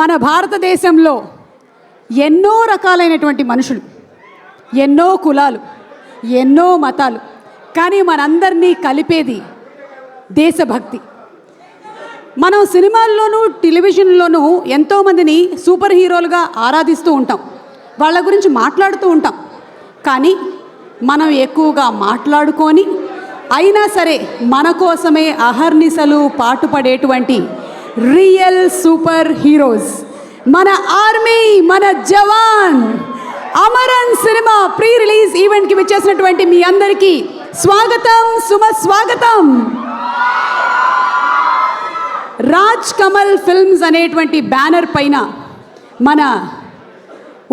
మన భారతదేశంలో ఎన్నో రకాలైనటువంటి మనుషులు, ఎన్నో కులాలు, ఎన్నో మతాలు, కానీ మనందరినీ కలిపేది దేశభక్తి. మనం సినిమాల్లోనూ టెలివిజన్లోనూ ఎంతోమందిని సూపర్ హీరోలుగా ఆరాధిస్తూ ఉంటాం, వాళ్ళ గురించి మాట్లాడుతూ ఉంటాం. కానీ మనం ఎక్కువగా మాట్లాడుకొని అయినా సరే మన కోసమే అహర్నిశలు పాటుపడేటువంటి రియల్ సూపర్ హీరోస్ మన ఆర్మీ, మన జవాన్. అమరన్ సినిమా ప్రీ రిలీజ్ ఈవెంట్కి విచ్చేసినటువంటి మీ అందరికీ స్వాగతం, సుమస్వాగతం. రాజ్ కమల్ ఫిల్మ్స్ అనేటువంటి బ్యానర్ పైన మన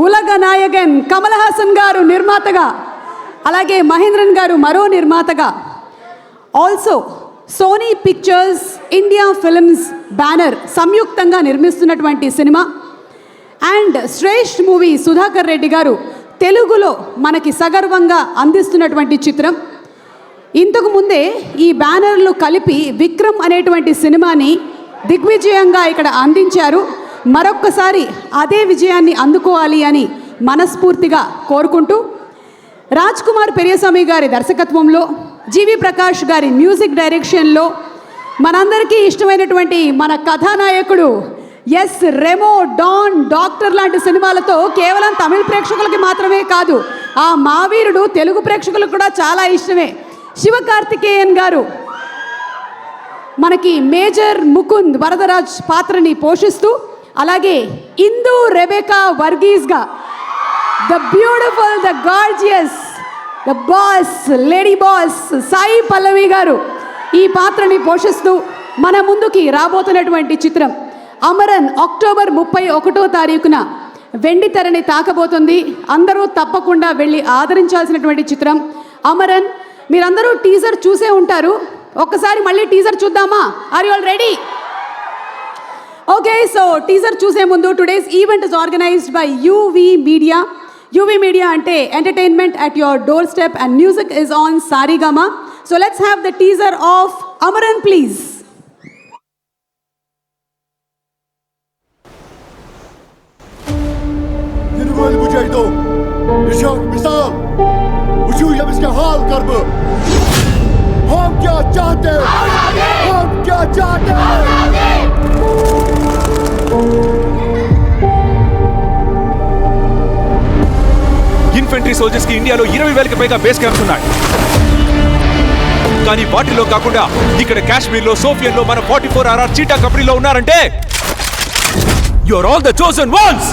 ఉలగ నాయకన్ కమల్ హాసన్ గారు నిర్మాతగా, అలాగే మహేంద్రన్ గారు మరో నిర్మాతగా, also Sony Pictures, India films banner సంయుక్తంగా నిర్మిస్తున్నటువంటి సినిమా. అండ్ శ్రేష్ఠ మూవీ సుధాకర్ రెడ్డి గారు తెలుగులో మనకి సగర్వంగా అందిస్తున్నటువంటి చిత్రం. ఇంతకు ముందే ఈ బ్యానర్లు కలిపి విక్రమ్ అనేటువంటి సినిమాని దిగ్విజయంగా ఇక్కడ అందించారు. మరొక్కసారి అదే విజయాన్ని అందుకోవాలి అని మనస్ఫూర్తిగా కోరుకుంటూ, రాజ్ కుమార్ పెరియస్వామి గారి దర్శకత్వంలో, జీవి ప్రకాష్ గారి మ్యూజిక్ డైరెక్షన్లో మనందరికీ ఇష్టమైనటువంటి మన కథానాయకుడు ఎస్ రెమో, డాన్, డాక్టర్ లాంటి సినిమాలతో కేవలం తమిళ ప్రేక్షకులకి మాత్రమే కాదు, ఆ మావీరుడు తెలుగు ప్రేక్షకులకు కూడా చాలా ఇష్టమే. శివకార్తికేయన్ గారు మనకి మేజర్ ముకుంద్ వరదరాజ్ పాత్రని పోషిస్తూ, అలాగే ఇందు రెబెకా వర్గీస్గా the beautiful, the gorgeous, the boss, lady boss Sai Pallavi garu ఈ పాత్రని పోషిస్తూ మన ముందుకి రాబోతున్నటువంటి చిత్రం అమరన్ అక్టోబర్ 31వ తారీఖున వెండి తెరని తాకబోతుంది. అందరూ తప్పకుండా వెళ్ళి ఆదరించాల్సినటువంటి చిత్రం అమరన్. మీరందరూ టీజర్ చూసే ఉంటారు, ఒక్కసారి మళ్ళీ టీజర్ చూద్దామా? Are you all ready? Okay, so teaser చూసే ముందు today's event is organised by UV media. UV media అంటే entertainment at your doorstep and music is on Saregama. So let's have the teaser of Amaran please. Mücahidon, nişan, misal, uçuyla biz ke hal karbı. Ham kya chahte? Ham kya chahte? Infantry soldiers కి ఇండియాలో 20,000కి పైగా base camps ఉన్నాయి. కానీ వాటిలో కాకుండా ఇక్కడ కాశ్మీర్లో, సోఫియన్లో మన 44RR చీటా కంపెనీలో ఉన్నారంటే you are all the chosen ones.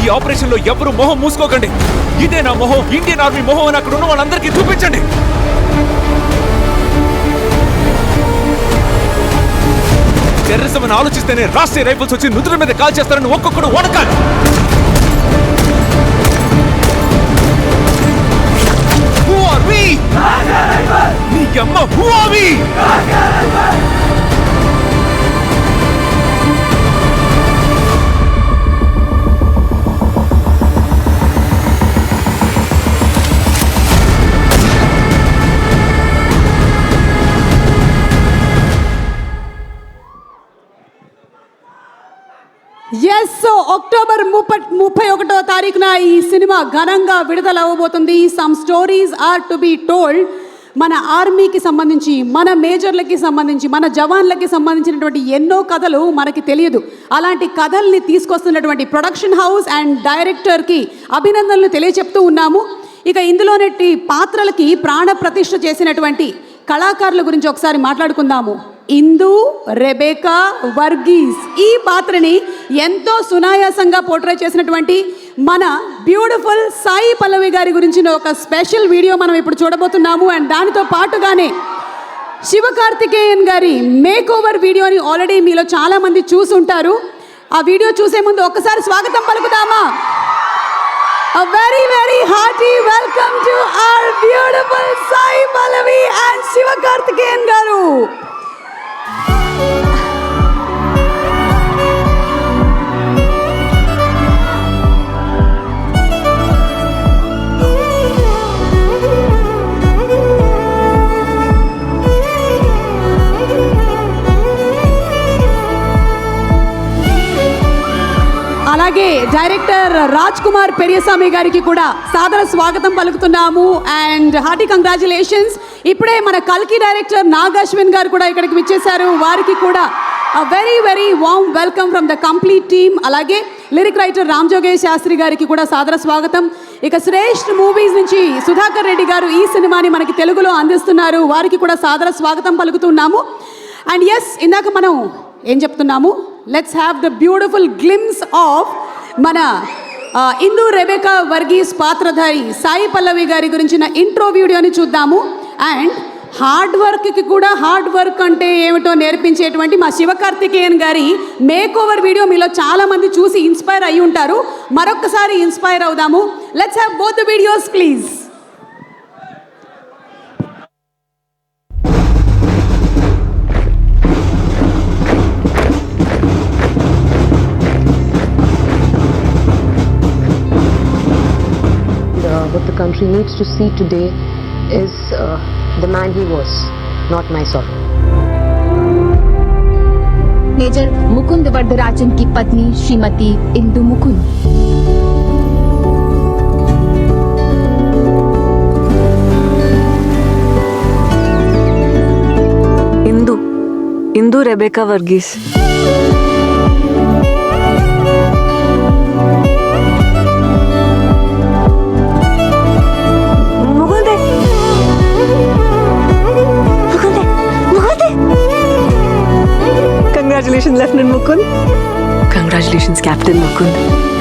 ఈ ఆపరేషన్ లో ఎవరు మొహం మూసుకోకండి. ఇదే నా మొహం, ఇండియన్ ఆర్మీ మొహం అని అక్కడ ఉన్న వాళ్ళందరికీ చూపించండి. టెర్రరిజం అని ఆలోచిస్తేనే రాష్ట్రీయ రైఫిల్స్ వచ్చి నుదుల మీద కాల్ చేస్తారని ఒక్కొక్కడు వణకాలి. Who are we? నీ అమ్మ who are we? Yes, so October 31వ తారీఖున ఈ సినిమా ఘనంగా విడుదల అవ్వబోతుంది. Some stories are to be told. మన ఆర్మీకి సంబంధించి, మన మేజర్లకి సంబంధించి, మన జవాన్లకి సంబంధించినటువంటి ఎన్నో కథలు మనకి తెలియదు. అలాంటి కథల్ని తీసుకొస్తున్నటువంటి ప్రొడక్షన్ హౌస్ అండ్ డైరెక్టర్కి అభినందనలు తెలియచెప్తూ ఉన్నాము. ఇక ఇందులోని పాత్రలకి ప్రాణ ప్రతిష్ఠ చేసినటువంటి కళాకారుల గురించి ఒకసారి మాట్లాడుకుందాము. ఇందు రెబెకా వర్గీస్ ఈ పాత్రని ఎంతో సునాయాసంగా పోర్ట్రే చేసినటువంటి మన బ్యూటిఫుల్ సాయి పల్లవి గారి గురించిన ఒక స్పెషల్ వీడియో మనం ఇప్పుడు చూడబోతున్నాము. అండ్ దానితో పాటుగానే శివకార్తికేయన్ గారి మేక్ ఓవర్ వీడియోని ఆల్రెడీ మీలో చాలామంది చూసుంటారు. ఆ వీడియో చూసే ముందు ఒక్కసారి స్వాగతం పలుకుదామా? A very, very hearty welcome to our beautiful Sai Pallavi and Sivakarthikeyan garu. అలాగే డైరెక్టర్ రాజ్ కుమార్ పెరియస్వామి గారికి కూడా సాదర స్వాగతం పలుకుతున్నాము అండ్ హార్టీ కంగ్రాచులేషన్స్. ఇప్పుడే మన కల్కి డైరెక్టర్ నాగ్ అశ్విన్ గారు కూడా ఇక్కడికి విచ్చేశారు. వారికి కూడా very very warm welcome from the complete team. అలాగే లిరిక్ రైటర్ రామ్ జోగేష్ శాస్త్రి గారికి కూడా సాదర స్వాగతం. ఇక శ్రేష్ఠ మూవీస్ నుంచి సుధాకర్ రెడ్డి గారు ఈ సినిమాని మనకి తెలుగులో అందిస్తున్నారు. వారికి కూడా సాదర స్వాగతం పలుకుతున్నాము. అండ్ ఎస్, ఇందాక మనం ఏం చెప్తున్నాము, let's have the beautiful glimpse of మన ఇందు రెబెకా వర్గీస్ పాత్రధారి సాయి పల్లవి గారి గురించిన ఇంట్రో వీడియోని చూద్దాము. అండ్ హార్డ్ వర్క్కి కూడా హార్డ్ వర్క్ అంటే ఏమిటో నేర్పించేటువంటి మా శివకార్తికేయన్ గారి మేక్ ఓవర్ వీడియో మీలో చాలామంది చూసి ఇన్స్పైర్ అయి ఉంటారు. మరొక్కసారి ఇన్స్పైర్ అవుదాము. Let's have both the videos please. What the country needs to see today is the man he was, not my sorrow. Major Mukund Varadarajan की पत्नी Shrimati Indu Mukund. Indu Rebecca Varghese. Congratulations, Lieutenant Mukund. Congratulations, Captain Mukund.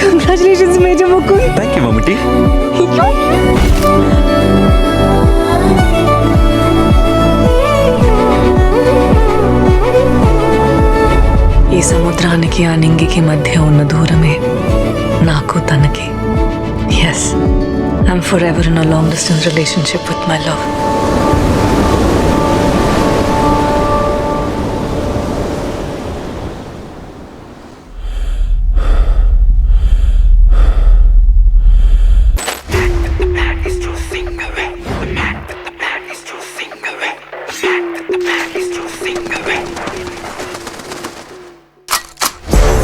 Congratulations, Major Mukund. Thank you, Mamati. ఈ సముద్రానికి ఆ నింగికి మధ్య ఉన్న దూరమే నాకు తనకి. Yes, I'm forever in a long distance relationship with my love.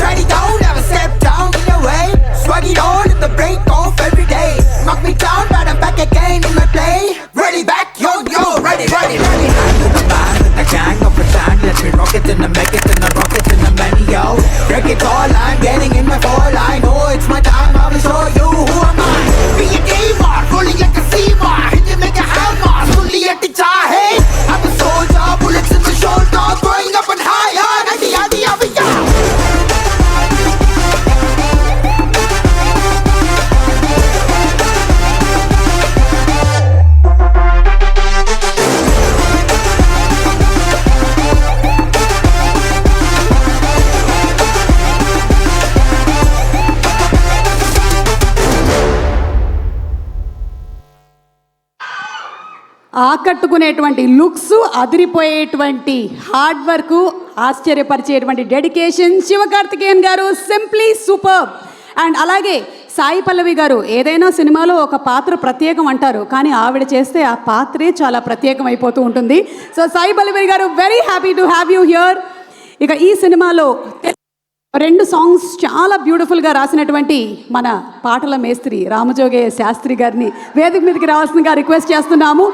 Ready, don't ever step down in your way. Swag it on at the break off every day. Knock me down, but I'm back again in my play. Ready, back, yo, ready, ready, ready. I'm with the band, with the gang of a time. Let me rock it and I make it and I rock it and I'm many, yo. Break it all, I'm getting in my fall. I know it's my time, I will show you who am I. Be a gamer, rolling like a seamer. Hit you make a hammer, fully at the chahe. I'm a soldier, bullets in the shoulder. Going up and higher, ready, ready, ready, yo. ఆకట్టుకునేటువంటి looks, అదిరిపోయేటువంటి hard work, ఆశ్చర్యపరిచేటువంటి dedication Sivakarthikeyan garu, simply super. And అలాగే సాయి పల్లవి గారు ఏదైనా సినిమాలో ఒక పాత్ర ప్రత్యేకం అంటారు, కానీ ఆవిడ చేస్తే ఆ పాత్రే చాలా ప్రత్యేకం అయిపోతూ ఉంటుంది. సో సాయి పల్లవి గారు, very happy to have you here. ఇక ఈ సినిమాలో 2 సాంగ్స్ చాలా బ్యూటిఫుల్గా రాసినటువంటి మన పాటల మేస్త్రి రామజోగే శాస్త్రి గారిని వేదిక మీదకి రావాల్సిందిగా రిక్వెస్ట్ చేస్తున్నాము.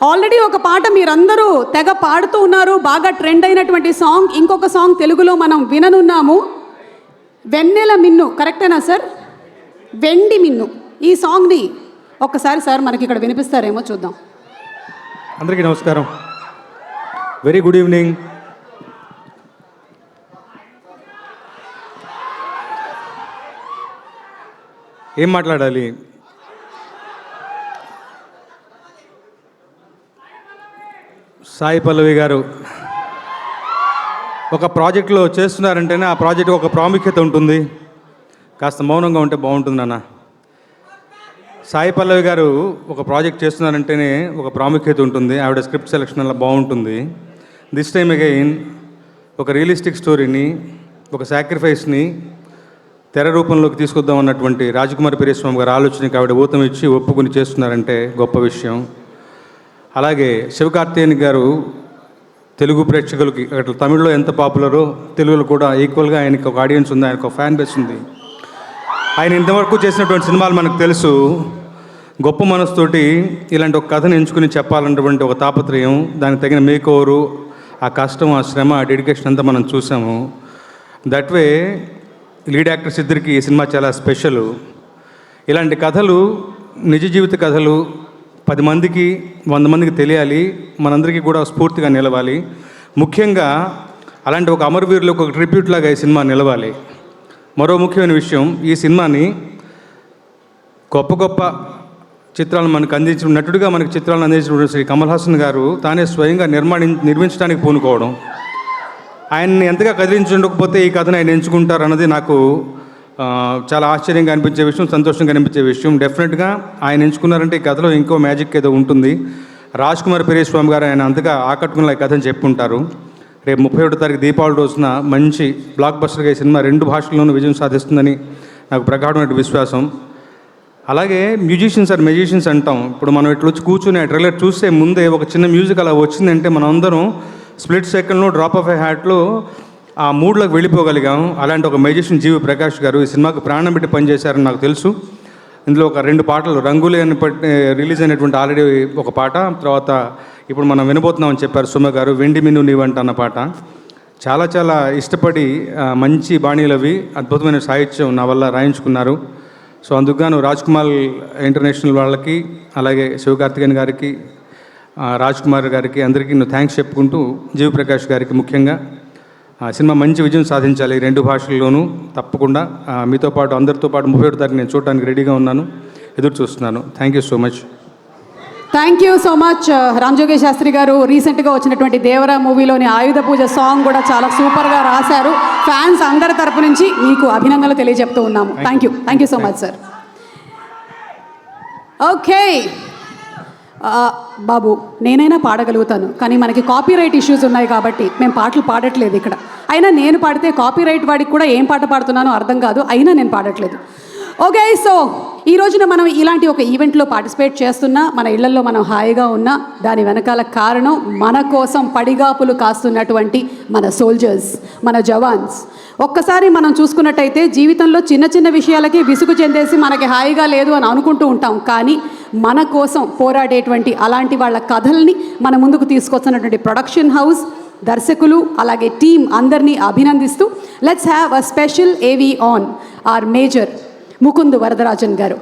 ఆల్రెడీ ఒక పాట మీరందరూ తెగ పాడుతూ ఉన్నారు, బాగా ట్రెండ్ అయినటువంటి సాంగ్. ఇంకొక సాంగ్ తెలుగులో మనం విననున్నాము, వెన్నెల మిన్ను. కరెక్టేనా సార్? వెండి మిన్ను. ఈ సాంగ్ని ఒక్కసారి సార్ మనకి ఇక్కడ వినిపిస్తారేమో చూద్దాం. అందరికీ నమస్కారం, వెరీ గుడ్ ఈవినింగ్. ఏం మాట్లాడాలి? సాయి పల్లవి గారు ఒక ప్రాజెక్ట్లో చేస్తున్నారంటేనే ఆ ప్రాజెక్ట్ ఒక ప్రాముఖ్యత ఉంటుంది. కాస్త మౌనంగా ఉంటే బాగుంటుంది నాన్న. సాయి పల్లవి గారు ఒక ప్రాజెక్ట్ చేస్తున్నారంటేనే ఒక ప్రాముఖ్యత ఉంటుంది. ఆవిడ స్క్రిప్ట్ సెలెక్షన్ అలా బాగుంటుంది. దిస్ టైమ్ అగైన్ ఒక రియలిస్టిక్ స్టోరీని, ఒక సాక్రిఫైస్ని తెర రూపంలోకి తీసుకొద్దాం అన్నటువంటి రాజకుమారి పెరియస్వామి గారు ఆలోచనకి ఆవిడ ఊతం ఇచ్చి ఒప్పుకుని చేస్తున్నారంటే గొప్ప విషయం. అలాగే శివకార్తికేయన్ గారు తెలుగు ప్రేక్షకులకి అక్కడ తమిళ్లో ఎంత పాపులరో తెలుగులో కూడా ఈక్వల్గా ఆయనకి ఒక ఆడియన్స్ ఉంది, ఆయనకు ఒక ఫ్యాన్ బేస్ ఉంది. ఆయన ఇంతవరకు చేసినటువంటి సినిమాలు మనకు తెలుసు. గొప్ప మనసుతోటి ఇలాంటి ఒక కథను ఎంచుకుని చెప్పాలన్నటువంటి ఒక తాపత్రయం, దానికి తగిన మేకోవరు, ఆ కష్టం, ఆ శ్రమ, ఆ డెడికేషన్ అంతా మనం చూసాము. దట్ వే లీడ్ యాక్టర్స్ ఇద్దరికి ఈ సినిమా చాలా స్పెషల్. ఇలాంటి కథలు, నిజ జీవిత కథలు 10 మందికి 100 మందికి తెలియాలి, మనందరికీ కూడా స్ఫూర్తిగా నిలవాలి. ముఖ్యంగా అలాంటి ఒక అమరవీరులకు ఒక ట్రిబ్యూట్ లాగా ఈ సినిమా నిలవాలి. మరో ముఖ్యమైన విషయం, ఈ సినిమాని గొప్ప గొప్ప చిత్రాలను మనకు అందించిన నటుడిగా మనకు చిత్రాలను అందించిన శ్రీ కమల్ హాసన్ గారు తానే స్వయంగా నిర్మించడానికి పూనుకోవడం, ఆయన్ని ఎంతగా కదిలించకపోతే ఈ కథను ఆయన ఎంచుకుంటారు అన్నది నాకు చాలా ఆశ్చర్యంగా అనిపించే విషయం, సంతోషంగా అనిపించే విషయం. డెఫినెట్గా ఆయన ఎంచుకున్నారంటే ఈ కథలో ఇంకో మ్యాజిక్ ఏదో ఉంటుంది. రాజకుమారి పెరియస్వామి గారు ఆయన అంతగా ఆకట్టుకున్న ఈ కథను చెప్పుకుంటారు. రేపు 31వ తారీఖు దీపావళి రోజున మంచి బ్లాక్ బస్టర్గా ఈ సినిమా 2 భాషల్లోనూ విజయం సాధిస్తుందని నాకు ప్రగాఢమైన విశ్వాసం. అలాగే మ్యూజిషియన్స్ ఆర్ మెజిషియన్స్ అంటాం. ఇప్పుడు మనం ఇట్లా వచ్చి కూర్చుని ఆ ట్రైలర్ చూసే ముందే ఒక చిన్న మ్యూజిక్ అలా వచ్చిందంటే మనం అందరం స్ప్లిట్ సెకండ్లో డ్రాప్ ఆఫ్ ఏ హ్యాట్లో ఆ మూడ్లోకి వెళ్ళిపోగలిగాం. అలాంటి ఒక మెజిషియన్ జీవి ప్రకాష్ గారు ఈ సినిమాకి ప్రాణం పెట్టి పనిచేశారని నాకు తెలుసు. ఇందులో ఒక 2 పాటలు, రంగులే అని రిలీజ్ అయినటువంటి ఆల్రెడీ ఒక పాట, తర్వాత ఇప్పుడు మనం వినబోతున్నామని చెప్పారు సుమ గారు, వెండి మిన్ను నీవంట అన్న పాట. చాలా చాలా ఇష్టపడి మంచి బాణీలు అవి, అద్భుతమైన సాహిత్యం నా వల్ల రాయించుకున్నారు. సో అందుకుగాను రాజ్కుమార్ ఇంటర్నేషనల్ వాళ్ళకి, అలాగే శివకార్తికేయన్ గారికి, రాజ్కుమార్ గారికి అందరికీ నేను థ్యాంక్స్ చెప్పుకుంటూ, జీవి ప్రకాష్ గారికి ముఖ్యంగా సినిమా మంచి విజయం సాధించాలి 2 భాషల్లోనూ. తప్పకుండా మీతో పాటు అందరితో పాటు 31వ తారీఖు నేను చూడడానికి రెడీగా ఉన్నాను, ఎదురు చూస్తున్నాను. Thank you so much. Thank you so much Ram జోగేష్ శాస్త్రి గారు. రీసెంట్గా వచ్చినటువంటి దేవరా మూవీలోని ఆయుధ పూజ సాంగ్ కూడా చాలా సూపర్గా రాశారు. ఫ్యాన్స్ అందరి తరపు నుంచి మీకు అభినందనలు తెలియజెప్తూ ఉన్నాము. Thank you so much sir. Okay బాబు, నేనైనా పాడగలుగుతాను, కానీ మనకి కాపీరైట్ ఇష్యూస్ ఉన్నాయి కాబట్టి మేము పాటలు పాడట్లేదు ఇక్కడ. అయినా నేను పాడితే కాపీరైట్ వాడికి కూడా ఏం పాట పాడుతున్నానో అర్థం కాదు, అయినా నేను పాడట్లేదు. ఓకే, సో ఈ రోజున మనం ఇలాంటి ఒక ఈవెంట్లో పార్టిసిపేట్ చేస్తున్నా, మన ఇళ్లలో మనం హాయిగా ఉన్నా, దాని వెనకాల కారణం మన కోసం పడిగాపులు కాస్తున్నటువంటి మన సోల్జర్స్, మన జవాన్స్. ఒక్కసారి మనం చూసుకున్నట్టయితే జీవితంలో చిన్న చిన్న విషయాలకి విసుగు చెందేసి మనకి హాయిగా లేదు అని అనుకుంటూ ఉంటాం, కానీ మన కోసం పోరాడేటువంటి అలాంటి వాళ్ళ కథల్ని మన ముందుకు తీసుకొస్తున్నటువంటి ప్రొడక్షన్ హౌస్, దర్శకులు, అలాగే టీం అందరినీ అభినందిస్తూ let's have a special AV on our major Mukund Varadarajan గారు.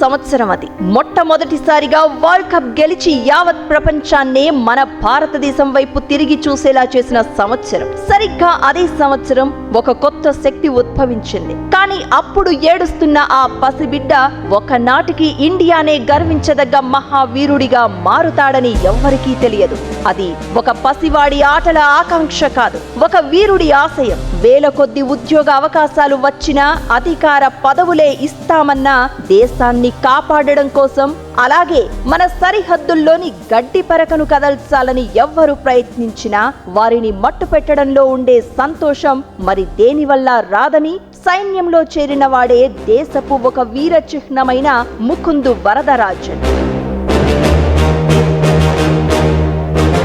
సంవత్సరం అది మొట్టమొదటిసారిగా వరల్డ్ కప్ గెలిచి యావత్ ప్రపంచాన్నే మన భారతదేశం వైపు తిరిగి చూసేలా చేసిన సంవత్సరం. సరిగ్గా అదే సంవత్సరం ఒక కొత్త శక్తి ఉద్భవించింది. కానీ అప్పుడు ఏడుస్తున్న ఆ పసిబిడ్డ ఒకనాటికి ఇండియానే గర్వించదగ్గ మహావీరుడిగా మారుతాడని ఎవ్వరికీ తెలియదు. అది ఒక పసివాడి ఆటల ఆకాంక్ష కాదు, ఒక వీరుడి ఆశయం. వేల కొద్ది ఉద్యోగ అవకాశాలు వచ్చినా, అధికార పదవులే ఇస్తామన్నా, దేశాన్ని కాపాడడం కోసం, అలాగే మన సరిహద్దుల్లోని గడ్డి పరకను కదల్చాలని ఎవ్వరు ప్రయత్నించినా వారిని మట్టు పెట్టడంలో ఉండే సంతోషం మరి దేనివల్ల రాదని సైన్యంలో చేరిన వాడే దేశపు ఒక వీర చిహ్నమైన ముకుంద్ వరదరాజన్.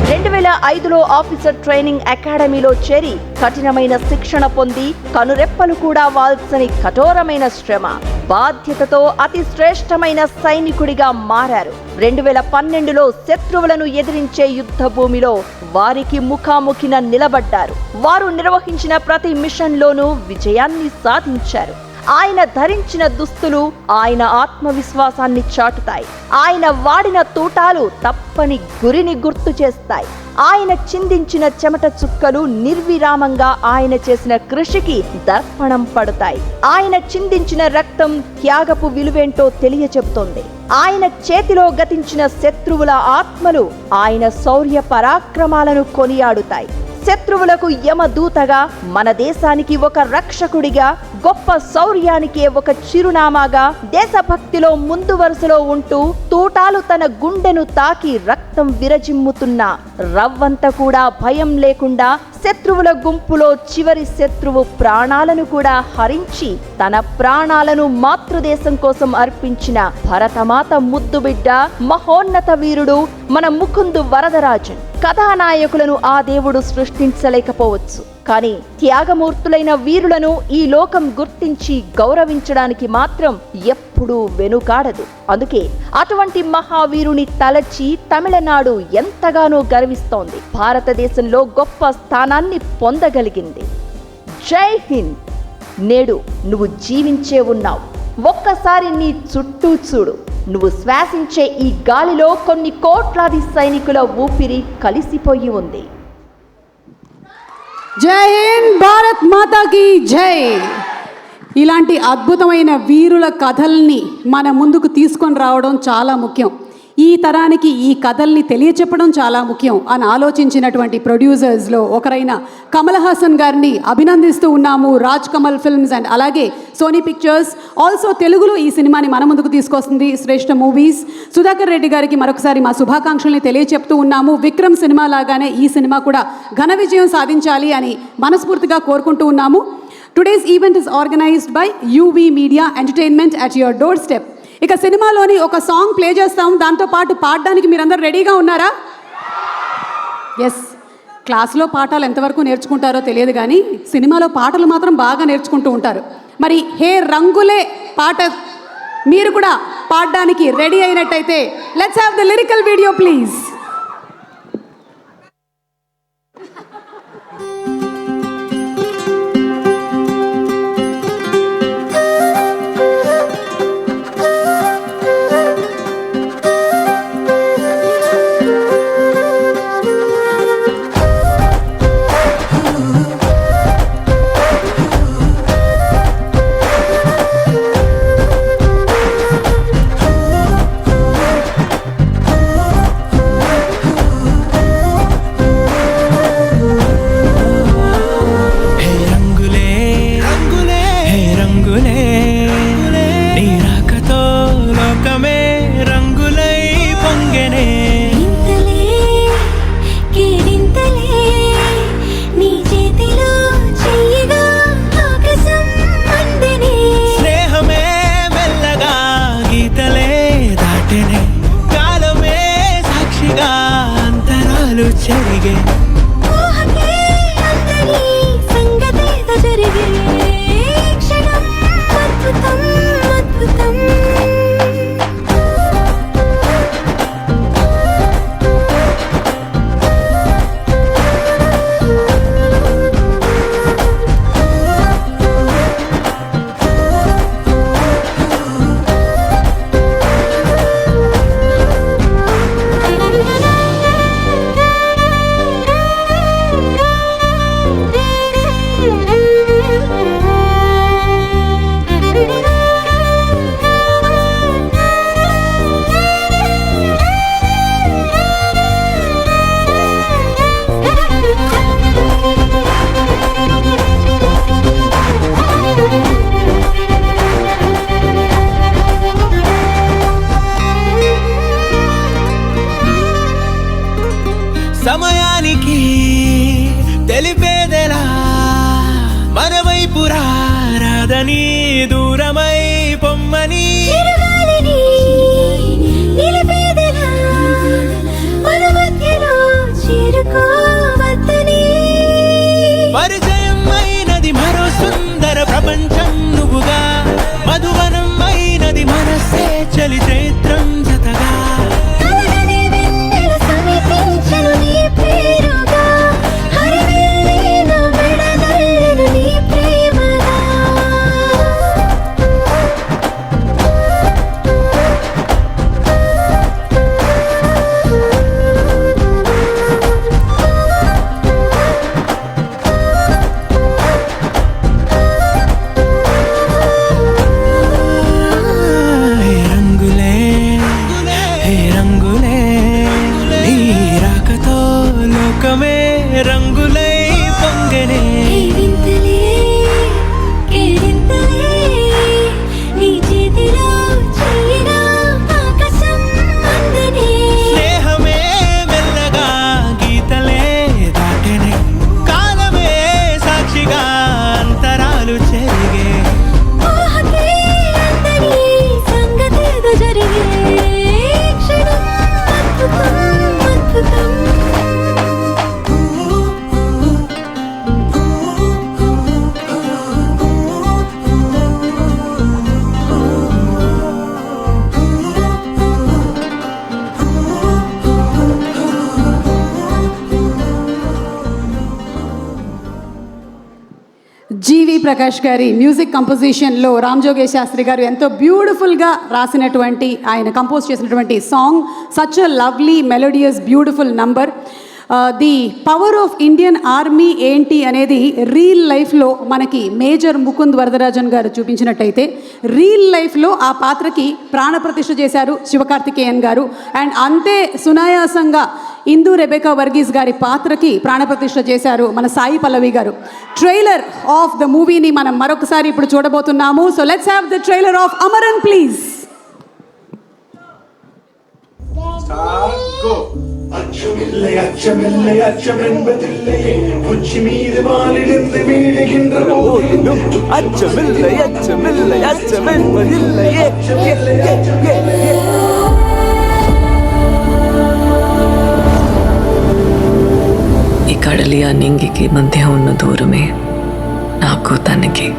2005లో ఆఫీసర్ ట్రైనింగ్ అకాడమీలో చేరి కఠినమైన శిక్షణ పొంది కనురెప్పలు కూడా వాల్సని కఠోరమైన శ్రమ, బాధ్యతతో అతి శ్రేష్టమైన సైనికుడిగా మారారు. 2012లో శత్రువులను ఎదిరించే యుద్ధ భూమిలో వారికి ముఖాముఖిన నిలబడ్డారు. వారు నిర్వహించిన ప్రతి మిషన్లోనూ విజయాన్ని సాధించారు. ఆయన ధరించిన దుస్తులు ఆయన ఆత్మవిశ్వాసాన్ని చాటుతాయి. ఆయన వాడిన తూటాలు తప్పని గురిని గుర్తు చేస్తాయి. ఆయన చిందించిన చెమట చుక్కలు నిర్విరామంగా ఆయన చేసిన కృషికి దర్పణం పడతాయి. ఆయన చిందించిన రక్తం త్యాగపు విలువేంటో తెలియచెప్తోంది. ఆయన చేతిలో గతించిన శత్రువుల ఆత్మలు ఆయన శౌర్య పరాక్రమాలను కొనియాడుతాయి. శత్రువులకు యమదూతగా, మన దేశానికి ఒక రక్షకుడిగా, గొప్ప శౌర్యానికి ఒక చిరునామాగా, దేశభక్తిలో ముందు వరుసలో ఉంటూ తూటాలు తన గుండెను తాకి రక్తం విరజిమ్ముతున్న రవ్వంత కూడా భయం లేకుండా శత్రువుల గుంపులో చివరి శత్రువు ప్రాణాలను కూడా హరించి తన ప్రాణాలను మాతృదేశం కోసం అర్పించిన భరతమాత ముద్దుబిడ్డ మహోన్నత వీరుడు మన ముకుందు వరదరాజన్. కథానాయకులను ఆ దేవుడు సృష్టించలేకపోవచ్చు, కానీ త్యాగమూర్తులైన వీరులను ఈ లోకం గుర్తించి గౌరవించడానికి మాత్రం ఎప్పుడూ వెనుకాడదు. అందుకే అటువంటి మహావీరుని తలచి తమిళనాడు ఎంతగానో గర్విస్తోంది. భారతదేశంలో గొప్ప స్థానాన్ని పొందగలిగింది. జై హింద్. నేడు నువ్వు జీవించే ఉన్నావు. ఒక్కసారి నీ చుట్టూ చూడు. నువ్వు శ్వాసించే ఈ గాలిలో కొన్ని కోట్లాది సైనికుల ఊపిరి కలిసిపోయి ఉంది. జై హింద్, భారత్ మాతాకి జై. ఇలాంటి అద్భుతమైన వీరుల కథల్ని మన ముందుకు తీసుకొని రావడం చాలా ముఖ్యం. ఈ తరానికి ఈ కథల్ని తెలియచెప్పడం చాలా ముఖ్యం అని ఆలోచించినటువంటి ప్రొడ్యూసర్స్లో ఒకరైన కమల్ హాసన్ గారిని అభినందిస్తూ ఉన్నాము. రాజ్ కమల్ ఫిల్మ్స్ అండ్ అలాగే సోనీ పిక్చర్స్ ఆల్సో తెలుగులో ఈ సినిమాని మన ముందుకు తీసుకొస్తుంది శ్రేష్ఠ మూవీస్. సుధాకర్ రెడ్డి గారికి మరొకసారి మా శుభాకాంక్షల్ని తెలియచెప్తూ ఉన్నాము. విక్రమ్ సినిమా లాగానే ఈ సినిమా కూడా ఘన విజయం సాధించాలి అని మనస్ఫూర్తిగా కోరుకుంటూ ఉన్నాము. Today's event is organised by UV media entertainment at your door step. ఇక సినిమాలోని ఒక సాంగ్ ప్లే చేస్తాం. దాంతోపాటు పాడడానికి మీరందరూ రెడీగా ఉన్నారా? ఎస్. క్లాస్లో పాఠాలు ఎంతవరకు నేర్చుకుంటారో తెలియదు, కానీ సినిమాలో పాటలు మాత్రం బాగా నేర్చుకుంటూ ఉంటారు. మరి హే రంగులే పాట మీరు కూడా పాడడానికి రెడీ అయినట్టయితే let's have the lyrical video please. సమయానికి తెలిపేదెలా మన వైపు రాదని దూరమై పొమ్మని పరిచయం అయినది మరో సుందర ప్రపంచం నువ్వుగా, మధువనం అయినది మనసే చలి చైత్రం జతగా. ప్రకాష్ గారి మ్యూజిక్ కంపోజిషన్లో రామ్ జోగేష్ శాస్త్రి గారు ఎంతో బ్యూటిఫుల్గా రాసినటువంటి ఆయన కంపోజ్ చేసినటువంటి song, such a lovely melodious beautiful number. The power of Indian army ఏంటి అనేది రియల్ లైఫ్లో మనకి మేజర్ ముకుంద్ వరదరాజన్ గారు చూపించినట్టయితే, రియల్ లైఫ్లో ఆ పాత్రకి ప్రాణప్రతిష్ఠ చేశారు శివకార్తికేయన్ గారు. అండ్ అంతే సునాయాసంగా ఇందు రెబెకా వర్గీస్ గారి పాత్రకి ప్రాణప్రతిష్ఠ చేశారు మన సాయి పల్లవి గారు. ట్రైలర్ ఆఫ్ ద మూవీని మనం మరొకసారి ఇప్పుడు చూడబోతున్నాము. So let's have the trailer of Amaran please. அச்சமில்லை அச்சமில்லை அச்சமென்பதில்லையே உச்சி மீது வானிலிருந்து வீழுகின்ற அச்சமில்லை அச்சமில்லை அச்சமென்பதில்லையே. ఈ కడలి ఆ నింగికి మధ్య ఉన్న దూరమే నాకు తనకి.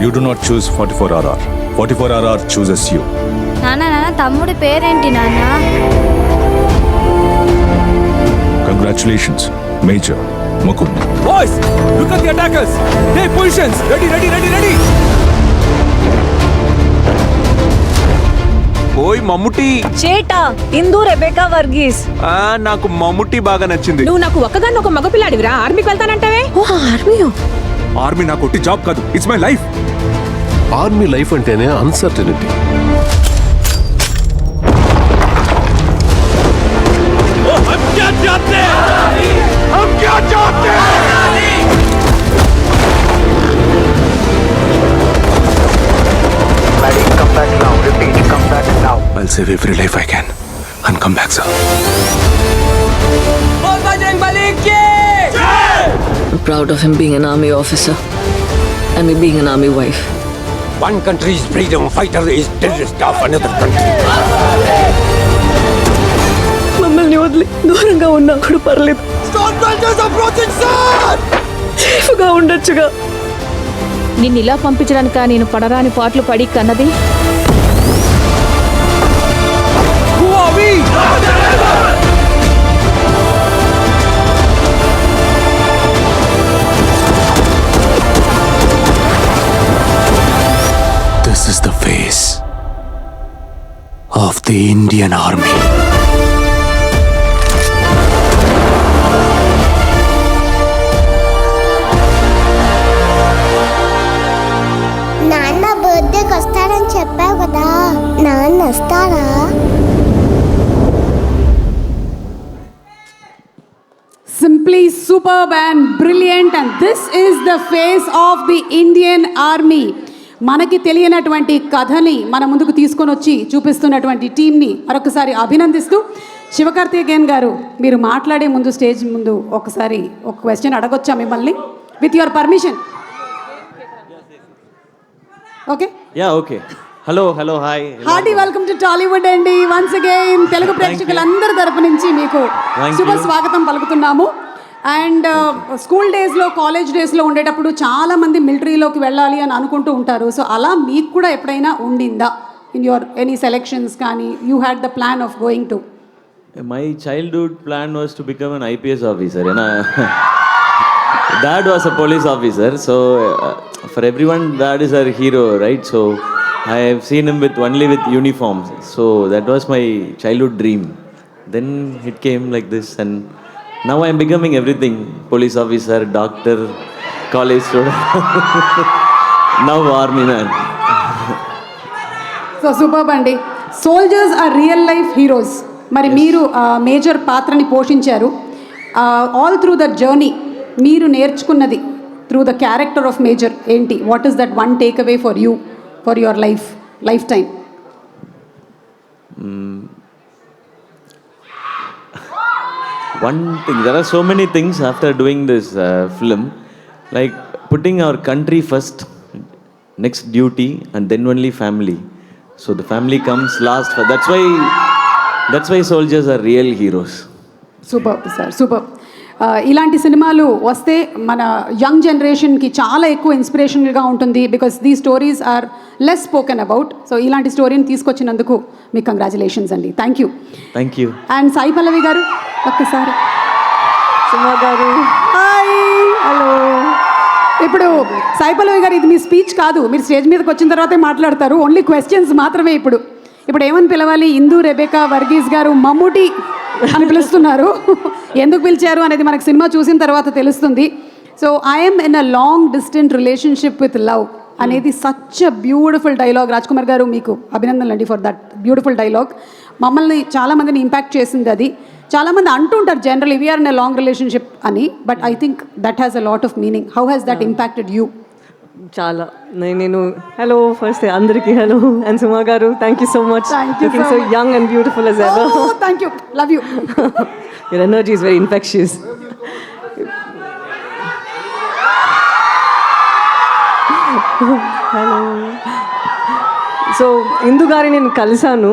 You do not choose 44RR. 44RR chooses you. నాన్న తమ్ముడి పేరేంటి నాన్న? Congratulations, Major Mukund. Boys, look at the attackers. Take positions. Ready, ready, ready, ready. ఓయ్ మమ్ముటి. చేటా ఇందు రెబెకా వర్గీస్. నాకు మమ్ముటి బాగా నచ్చింది. నువ్వు నాకు ఒక్కగాని ఒక మగపిల్లాడివిరా, ఆర్మీకి వెళ్తానంటావే? ఆర్మీ నాకు ఒట్టి జాబ్ కాదు, it's my life. Army life అంటేనే uncertainty. I'll save every life I can and come back, sir. I'm proud of him being an army officer and me being an army wife. One country's freedom fighter is terrorist of another country. మమ్మల్ని వదిలి దూరంగా ఉన్నా కూడా పర్లేదు, సేఫ్గా ఉండొచ్చుగా. నిన్ను ఇలా పంపించడానిక నేను పడరాని పాటలు పడి కన్నది? This is the face of the Indian Army. నాన్న బర్త్డేకి వస్తాడని చెప్పావు కదా, నాన్న వస్తాడా? Simply superb and brilliant, and this is the face of the Indian Army. మనకి తెలియనటువంటి కథని మన ముందుకు తీసుకొని వచ్చి చూపిస్తున్నటువంటి టీంని మరొకసారి అభినందిస్తూ, శివకార్తికేయన్ గారు మీరు మాట్లాడే ముందు స్టేజ్ ముందు ఒకసారి ఒక క్వశ్చన్ అడగొచ్చా మిమ్మల్ని, with your permission? Okay, ya okay. Hello hello hi, hearty welcome to Tollywood అండి. వన్స్ అగైన్ తెలుగు ప్రేక్షకులందరి తరపు నుంచి మీకు శుభ స్వాగతం పలుకుతున్నాము. అండ్ స్కూల్ డేస్లో, కాలేజ్ డేస్లో ఉండేటప్పుడు చాలామంది మిలిటరీలోకి వెళ్ళాలి అని అనుకుంటూ ఉంటారు. సో అలా మీకు కూడా ఎప్పుడైనా ఉండిందా ఇన్ యువర్ ఎనీ సెలెక్షన్స్ కానీ, you had the plan of going to? My childhood plan was to become an IPS officer. Dad was a police officer, so for everyone Dad is our hero, right? So I have seen him only with uniforms. So that was my childhood dream. Then it came like this, and now I am becoming everything: police officer, doctor, college student, now army man. So superb అండి. Soldiers are real life heroes. మరి మీరు major పాత్రని పోషించారు. All through the journey మీరు నేర్చుకున్నది through the character of major ఏంటి? What is that one takeaway for you, for your life time? One thing, there are so many things after doing this film, like putting our country first, next duty, and then only family. So the family comes last. That's why soldiers are real heroes. Super sir, super. ఇలాంటి సినిమాలు వస్తే మన young జనరేషన్కి చాలా ఎక్కువ ఇన్స్పిరేషనల్గా ఉంటుంది, because the stories are less spoken about. So ఇలాంటి స్టోరీని తీసుకొచ్చినందుకు మీకు కంగ్రాచులేషన్స్ అండి. Thank you. And Sai Pallavi గారు ఒక్కసారి. సుమా గారు, హాయ్. హలో. ఇప్పుడు సాయి పల్లవి గారు ఇది మీ స్పీచ్ కాదు, మీరు స్టేజ్ మీదకి వచ్చిన తర్వాతే మాట్లాడతారు, ఓన్లీ క్వశ్చన్స్ మాత్రమే. ఇప్పుడు ఏమని పిలవాలి? ఇందు, రెబేకా, వర్గీస్ గారు మమ్ముటి అని పిలుస్తున్నారు. ఎందుకు పిలిచారు అనేది మనకు సినిమా చూసిన తర్వాత తెలుస్తుంది. So I'm in a long distant relationship with love అనేది such a beautiful dialogue. Raj Kumar garu మీకు అభినందనలు అండి ఫర్ దట్ బ్యూటిఫుల్ డైలాగ్. మమ్మల్ని చాలామందిని ఇంపాక్ట్ చేసింది అది. చాలామంది అంటుంటారు general we're in a long relationship అని, but I think that has a lot of meaning. How has that impacted you? చాలా. నేను హలో ఫస్ట్ అందరికీ hello. And Suma garu thank you so much, looking so young and beautiful as ever. Thank you, love you. Your energy is very infectious. Hello. So Indu గారి నేను కలిసాను,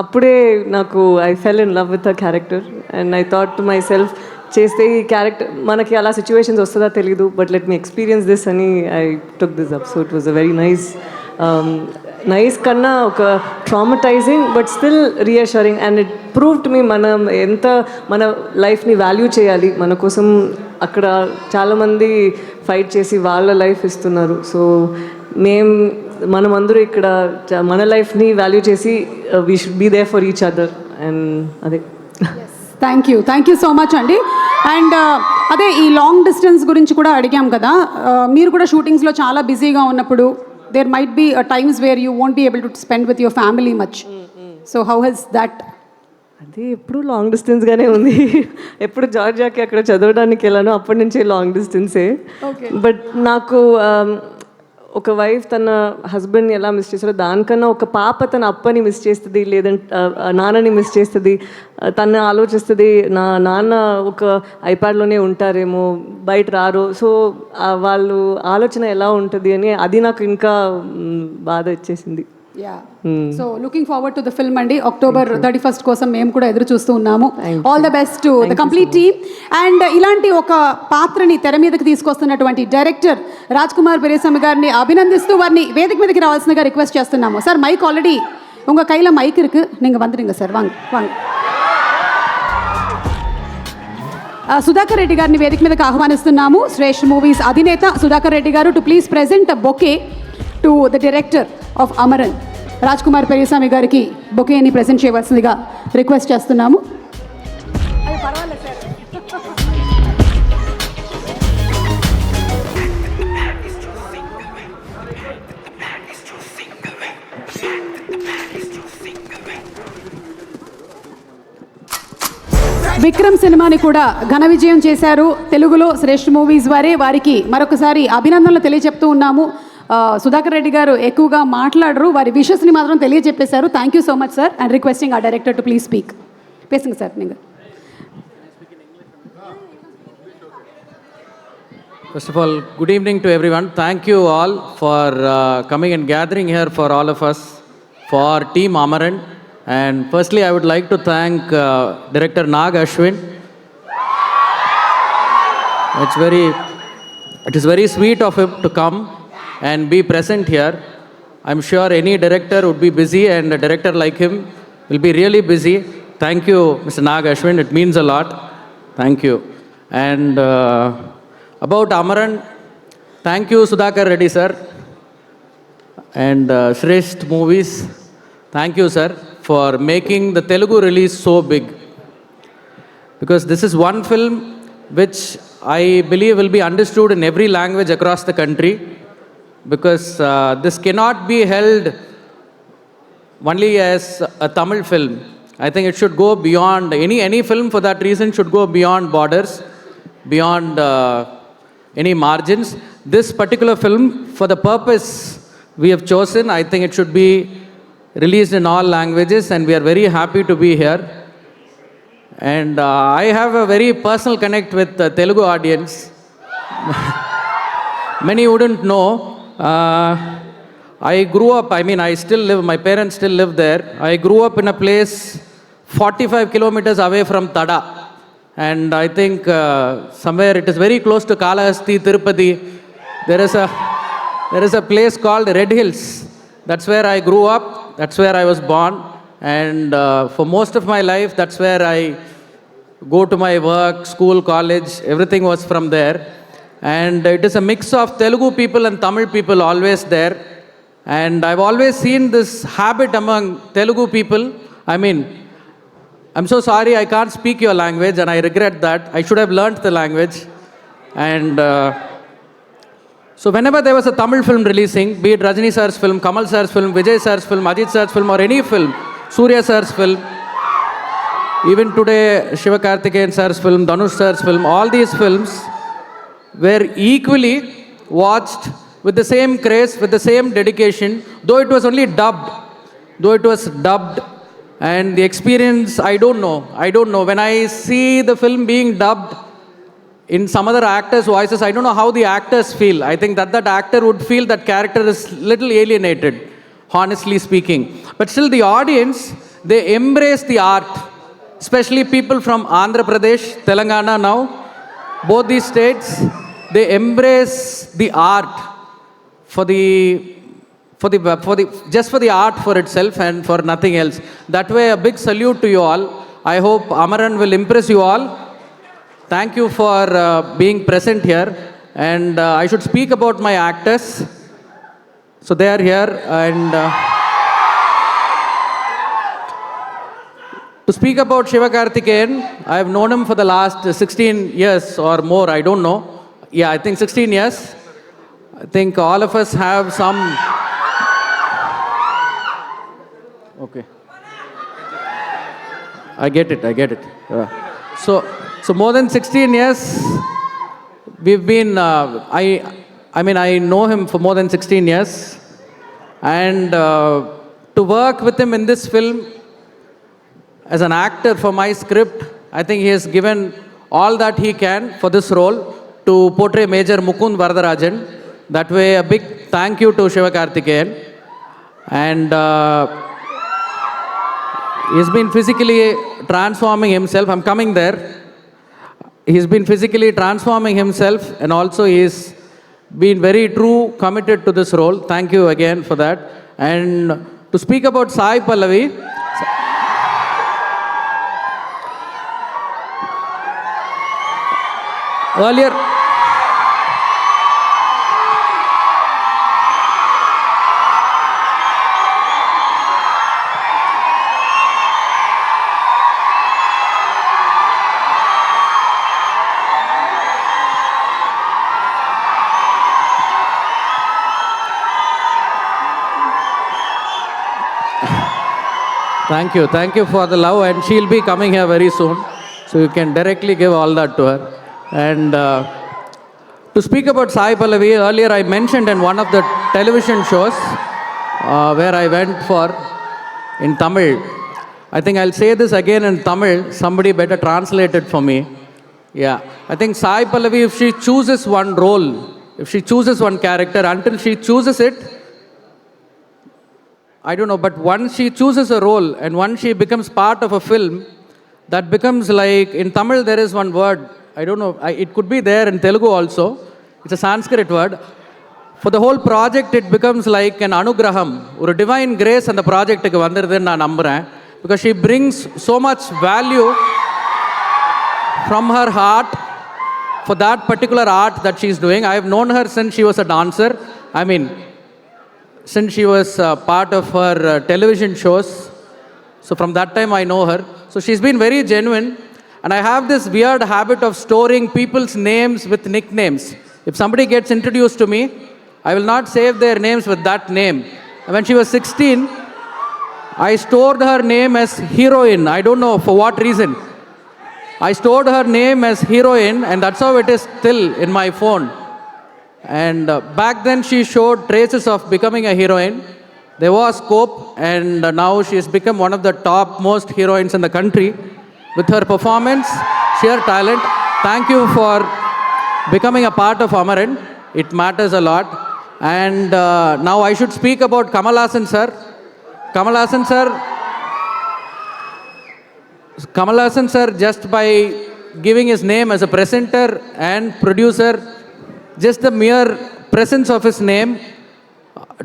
అప్పుడే నాకు I fell in love with a character and I thought to myself చేస్తే ఈ character మనకి అలా situations వస్తుందా తెలీదు, but let me experience this అని I took this up. So it was a very nice కన్నా ఒక traumatising but still reassuring and it proved me మనం ఎంత మన లైఫ్ని వాల్యూ చేయాలి. మన కోసం అక్కడ చాలామంది ఫైట్ చేసి వాళ్ళ లైఫ్ ఇస్తున్నారు. సో మనమందరూ ఇక్కడ మన లైఫ్ని వాల్యూ చేసి we should be there for each other. And అదే. థ్యాంక్ యూ సో మచ్ అండి. అండ్ అదే ఈ లాంగ్ డిస్టెన్స్ గురించి కూడా అడిగాం కదా, మీరు కూడా షూటింగ్స్లో చాలా బిజీగా ఉన్నప్పుడు there might be times where you won't be able to spend with your family much. So how has that? అది ఎప్పుడు లాంగ్ డిస్టెన్స్గానే ఉంది. ఎప్పుడు జార్జియాకి అక్కడ చదవడానికి వెళ్ళాను, అప్పటి నుంచే లాంగ్ డిస్టెన్సే. బట్ నాకు ఒక వైఫ్ తన హస్బెండ్ని ఎలా మిస్ చేస్తారో దానికన్నా ఒక పాప తన అప్పని మిస్ చేస్తుంది, లేదంటే నాన్నని మిస్ చేస్తుంది. తను ఆలోచిస్తుంది నా నాన్న ఒక ఐప్యాడ్లోనే ఉంటారేమో, బయట రారు. సో వాళ్ళు ఆలోచన ఎలా ఉంటుంది అని అది నాకు ఇంకా బాధ ఇచ్చేసింది. So looking forward to the film అండి. అక్టోబర్ 31 కోసం మేము కూడా ఎదురు చూస్తూ ఉన్నాము. All the best to the complete team. And ఇలాంటి ఒక పాత్రని తెర మీదకి తీసుకొస్తున్నటువంటి డైరెక్టర్ రాజ్ కుమార్ పెరియస్వామి గారిని అభినందిస్తూ వారిని వేదిక మీదకి రావాల్సిందిగా రిక్వెస్ట్ చేస్తున్నాము. సార్ మైక్ ఆల్రెడీ உங்க கையில் மைக் இருக்கு, நீங்கள் வந்துடுங்க சார். வாங்க வாங்க. సుధాకర్ రెడ్డి గారిని వేదిక మీదకి ఆహ్వానిస్తున్నాము. శ్రేష్ఠ మూవీస్ అధినేత Sudhakar Reddy garu to please present a bouquet to the director of Amaran Raj Kumar Periyasamy గారికి బొకేని ప్రెజెంట్ చేయవలసిందిగా రిక్వెస్ట్ చేస్తున్నాము. విక్రమ్ సినిమాని కూడా ఘన విజయం చేశారు తెలుగులో శ్రేష్ఠ మూవీస్ వారే. వారికి మరొకసారి అభినందనలు తెలియజెప్తూ ఉన్నాము. సుధాకర్ రెడ్డి గారు ఎక్కువగా మాట్లాడరు, వారి విషెస్ని మాత్రం తెలియజెప్పేశారు. Thank you so much sir and requesting ఆ director to please speak. Pacing sir நீங்கள். First of all, good evening to everyone. Thank you all for coming and gathering here for all of us, for Team Amaran. And firstly, I would like to thank Director Nag Ashwin. It is very sweet of him to come and be present here. I'm sure any director would be busy and a director like him will be really busy. Thank you, Mr. Nag Ashwin. It means a lot. Thank you. And about Amaran, thank you, Sudhakar Reddy sir. And Shresth Movies, thank you, sir, for making the Telugu release so big. Because this is one film which I believe will be understood in every language across the country. Because this cannot be held only as a Tamil film. I think it should go beyond, any film for that reason should go beyond borders, beyond any margins. This particular film, for the purpose we have chosen, I think it should be released in all languages, and we are very happy to be here. And I have a very personal connect with the Telugu audience. Many wouldn't know. I grew up, I still live, my parents still live there. I grew up in a place 45 kilometers away from Tada. And I think somewhere it is very close to Kalahasti, Tirupati. There is a place called Red Hills. That's where I grew up. That's where I was born. And for most of my life, that's where I go to my work, school, college. Everything was from there. And it is a mix of Telugu people and Tamil people always there. And I've always seen this habit among Telugu people. I mean, I'm so sorry I can't speak your language and I regret that. I should have learnt the language. And so whenever there was a Tamil film releasing, be it Rajini sir's film, Kamal sir's film, Vijay sir's film, Ajit sir's film, or any film, Surya sir's film, even today Shiva Karthikeyan sir's film, Dhanush sir's film, all these films were equally watched with the same craze, with the same dedication, though it was only dubbed. And the experience, I don't know. When I see the film being dubbed in some other actors' voices, I don't know how the actors feel. I think that actor would feel that character is little alienated, honestly speaking. But still the audience, they embrace the art, especially people from Andhra Pradesh, Telangana now, both these states, they embrace the art for the art for itself and for nothing else. That way, a big salute to you all. I hope Amaran will impress you all. Thank you for being present here. And I should speak about my actors. So they are here. And to speak about Shiva Karthikeyan, I have known him for the last 16 years or more. I don't know. Yeah, I think 16 years. I think all of us have some... Okay. I get it. So more than 16 years, we've been, I know him for more than 16 years. And to work with him in this film as an actor for my script, I think he has given all that he can for this role to portray Major Mukund Varadarajan. That way, a big thank you to Shiva Karthikeyan. And he's been physically transforming himself. I'm coming there. He's been physically transforming himself, and also he's been very true, committed to this role. Thank you again for that. And to speak about Sai Pallavi, earlier, Thank you for the love, and she'll be coming here very soon, so you can directly give all that to her. And to speak about Sai Pallavi, earlier I mentioned in one of the television shows where I went for in Tamil. I think I'll say this again in Tamil, somebody better translate it for me. Yeah, I think Sai Pallavi, if she chooses one role, if she chooses one character, until she chooses it, I don't know, but once she chooses a role and once she becomes part of a film, that becomes like, in Tamil there is one word, I don't know, it could be there in Telugu also, it's a Sanskrit word. For the whole project, it becomes like an anugraham, or a divine grace, and the project ku vandirudhu na namburen, because she brings so much value from her heart for that particular art that she's doing. I have known her since she was a dancer. I mean, since she was part of her television shows. So from that time I know her. So she's been very genuine. And I have this weird habit of storing people's names with nicknames. If somebody gets introduced to me, I will not save their names with that name. When she was 16, I stored her name as Heroine. I don't know for what reason. I stored her name as Heroine, and that's how it is still in my phone. And back then she showed traces of becoming a heroine. There was scope, and now she has become one of the top most heroines in the country with her performance, sheer talent. Thank you for becoming a part of Amaran. It matters a lot. And now I should speak about Kamal Haasan sir. Kamal Haasan sir, just by giving his name as a presenter and producer, just the mere presence of his name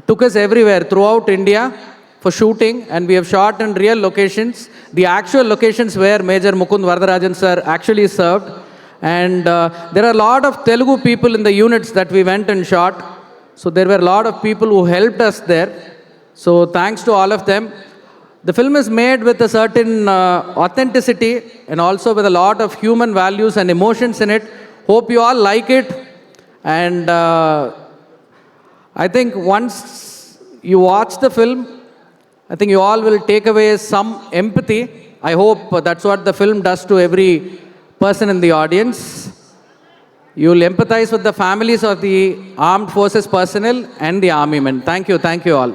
took us everywhere throughout India for shooting, and we have shot in real locations, the actual locations where Major Mukund Varadarajan sir actually served. And there are a lot of Telugu people in the units that we went and shot. So there were a lot of people who helped us there. So thanks to all of them. The film is made with a certain authenticity and also with a lot of human values and emotions in it. Hope you all like it. And I think once you watch the film, I think you all will take away some empathy. I hope that's what the film does to every person in the audience. You will empathize with the families of the armed forces personnel and the army men. Thank you all.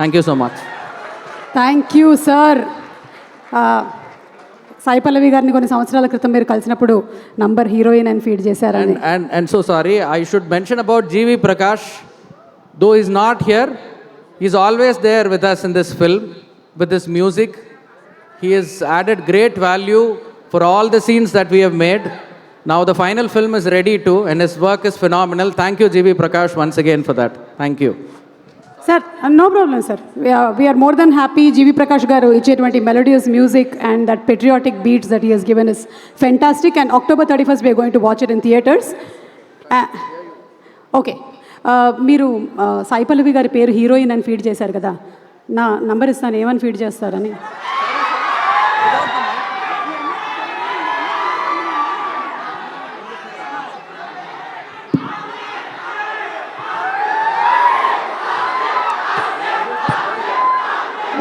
Thank you so much. Thank you sir. Sai Pallavi గారిని కొన్ని సంవత్సరాల క్రితం మీరు కలిసినప్పుడు number heroine అని feed చేశారని. And so sorry, I should mention about G.V. Prakash. Though he's not here, he's always there with us in this film, with his music. He has added great value for all the scenes that we have made. Now the final film is ready too, and his work is phenomenal. Thank you, G.V. Prakash, once again for that. Thank you. Sir no problem sir. We're more than happy. GV Prakash garu ఇచ్చేటువంటి melodious music and that patriotic beats that he has given is fantastic. And October 31st we're going to watch it in theatres. Okay, మీరు సాయి పల్లవి గారి పేరు heroine అని feed చేశారు కదా, నా number ఇస్తాను, ఏమని ఫీడ్ చేస్తారని.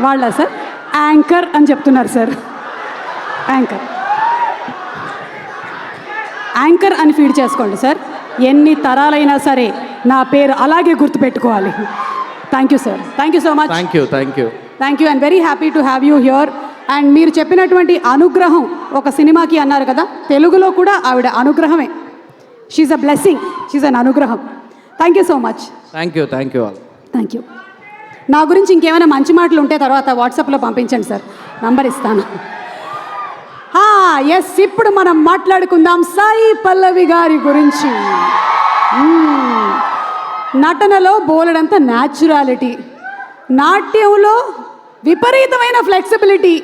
వాళ్ళ సార్ యాంకర్ అని చెప్తున్నారు సార్. యాంకర్ అని ఫీడ్ చేసుకోండి సార్. ఎన్ని తరాలైనా సరే నా పేరు అలాగే గుర్తుపెట్టుకోవాలి. Thank you sir. Thank you so much. Thank you and very happy to have you here. And మీరు చెప్పినటువంటి అనుగ్రహం ఒక సినిమాకి అన్నారు కదా, తెలుగులో కూడా ఆవిడ అనుగ్రహమే. షీఈ్ అ బ్లెస్సింగ్, షీఈ్ అన్ అనుగ్రహం. Thank you so much. Thank you all. Thank you. నా గురించి ఇంకేమైనా మంచి మాటలు ఉంటే తర్వాత వాట్సాప్లో పంపించండి సార్, నంబర్ ఇస్తాను. ఎస్, ఇప్పుడు మనం మాట్లాడుకుందాం సాయి పల్లవి గారి గురించి. నటనలో బోలెడంత న్యాచురాలిటీ, నాట్యంలో విపరీతమైన ఫ్లెక్సిబిలిటీ,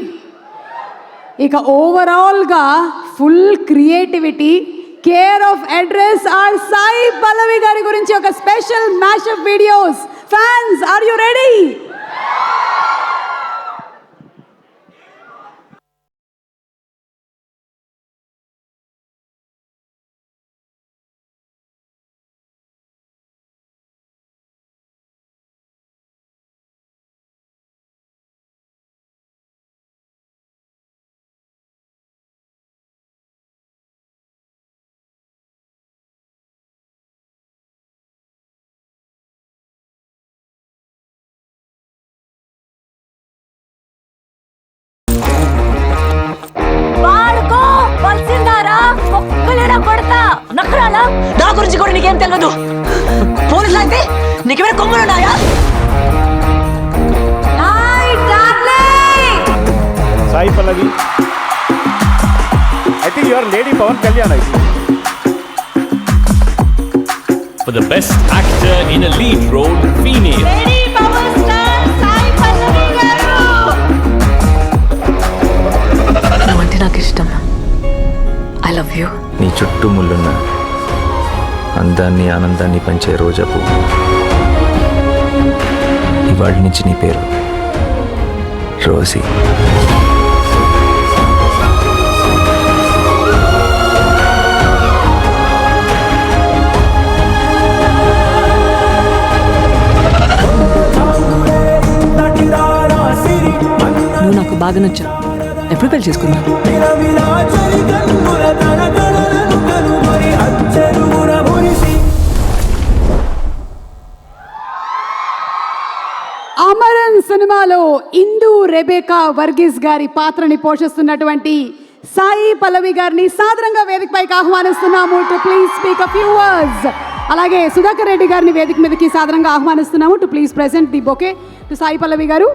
ఇక ఓవరాల్గా full creativity, care of address are Sai Pallavi గారి గురించి ఒక special mashup videos. Fans, are you ready? నా గురించి కూడా నీకేం తెలియదు. పోలీసులు అయితే నీకేమైనా కొమ్ములు ఉన్నాయా? Sai Pallavi, I think you are Lady Pawan Kalyan. For the best actor in a lead role, female. Lady Power Star Sai Pallavi garu. నువ్వంటే నాకు ఇష్టం. I love you. నీ చుట్టూ ముళ్ళున్న అందాన్ని ఆనందాన్ని పంచే రోజా పువ్వు. ఇవాళ నుంచి నీ పేరు రోజీ. నువ్వు నాకు బాగా నచ్చావు. ఎప్పుడు పెళ్లి చేసుకున్నావు? అమరన్ సినిమాలో ఇందు రెబేకా వర్గీస్ గారి పాత్రని పోషిస్తున్నటువంటి సాయి పల్లవి గారిని సాదరంగా వేదికపైకి ఆహ్వానిస్తున్నాము. To please speak a few words. అలాగే సుధాకర్ రెడ్డి గారిని వేదిక మీదకి సాదరంగా ఆహ్వానిస్తున్నాము. To please present the bouquet to Sai Pallavi garu.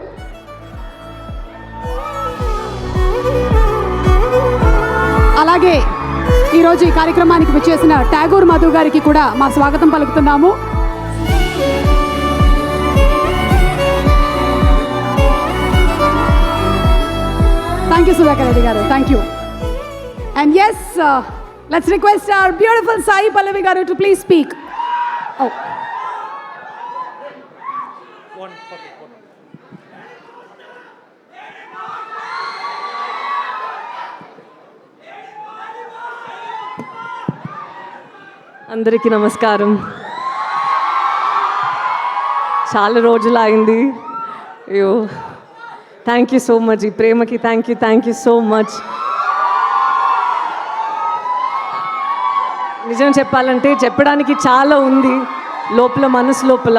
అలాగే ఈరోజు ఈ కార్యక్రమానికి విచ్చేసిన ఠాగూర్ మధు గారికి కూడా మా స్వాగతం పలుకుతున్నాము. Thank you Sudhakar Reddy garu, thank you. And yes, Let's request our beautiful Sai Pallavi garu to please speak. Oh. అందరికీ నమస్కారం. చాలా రోజులు అయింది. అయ్యో, థ్యాంక్ యూ సో మచ్. ఈ ప్రేమకి థ్యాంక్ యూ సో మచ్. నిజం చెప్పాలంటే చెప్పడానికి చాలా ఉంది లోపల, మనసు లోపల.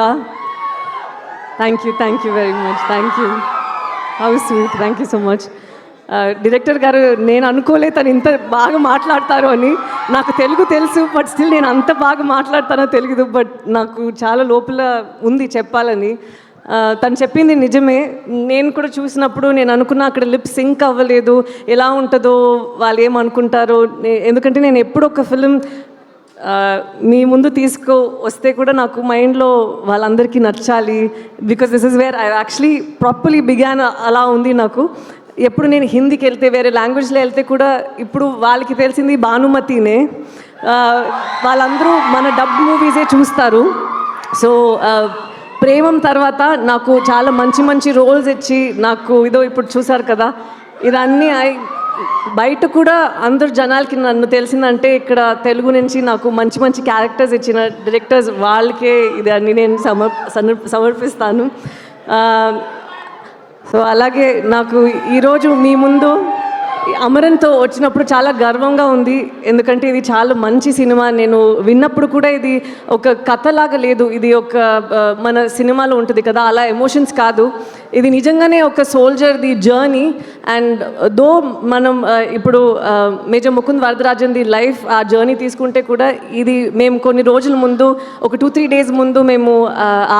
Thank you very much. Thank you. How sweet. Thank you so much. Director గారు, నేను అనుకోలే తను ఇంత బాగా మాట్లాడతారు అని. నాకు తెలుగు తెలుసు, బట్ స్టిల్ నేను అంత బాగా మాట్లాడతానో తెలియదు, బట్ నాకు చాలా లోపల ఉంది చెప్పాలని. తను చెప్పింది నిజమే. నేను కూడా చూసినప్పుడు నేను అనుకున్నా అక్కడ లిప్ సింక్ అవ్వలేదు, ఎలా ఉంటుందో, వాళ్ళు ఏమనుకుంటారో. ఎందుకంటే నేను ఎప్పుడు ఒక ఫిలిం మీ ముందు వస్తే కూడా నాకు మైండ్లో వాళ్ళందరికీ నచ్చాలి. Because this is where I actually properly began. అలా ఉంది నాకు. ఎప్పుడు నేను హిందీకి వెళ్తే, వేరే లాంగ్వేజ్లో వెళ్తే కూడా, ఇప్పుడు వాళ్ళకి తెలిసింది భానుమతినే. వాళ్ళందరూ మన డబ్ మూవీసే చూస్తారు. సో ప్రేమం తర్వాత నాకు చాలా మంచి రోల్స్ ఇచ్చి, నాకు ఇదో ఇప్పుడు చూసారు కదా, ఇదన్నీ బయట కూడా అందరు జనాలకి నన్ను తెలిసిందంటే ఇక్కడ తెలుగు నుంచి నాకు మంచి క్యారెక్టర్స్ ఇచ్చిన డైరెక్టర్స్, వాళ్ళకే ఇది అన్ని నేను సమర్పిస్తాను. సో అలాగే నాకు ఈరోజు మీ ముందు అమరన్తో వచ్చినప్పుడు చాలా గర్వంగా ఉంది. ఎందుకంటే ఇది చాలా మంచి సినిమా. నేను విన్నప్పుడు కూడా ఇది ఒక కథలాగా లేదు, ఇది ఒక మన సినిమాలో ఉంటుంది కదా, అలా ఎమోషన్స్ కాదు. ఇది నిజంగానే ఒక సోల్జర్ది జర్నీ. అండ్ దో మనం ఇప్పుడు మేజర్ ముకుంద్ వరదరాజన్ది లైఫ్, ఆ జర్నీ తీసుకుంటే కూడా ఇది మేము కొన్ని రోజుల ముందు, ఒక 2-3 days ముందు మేము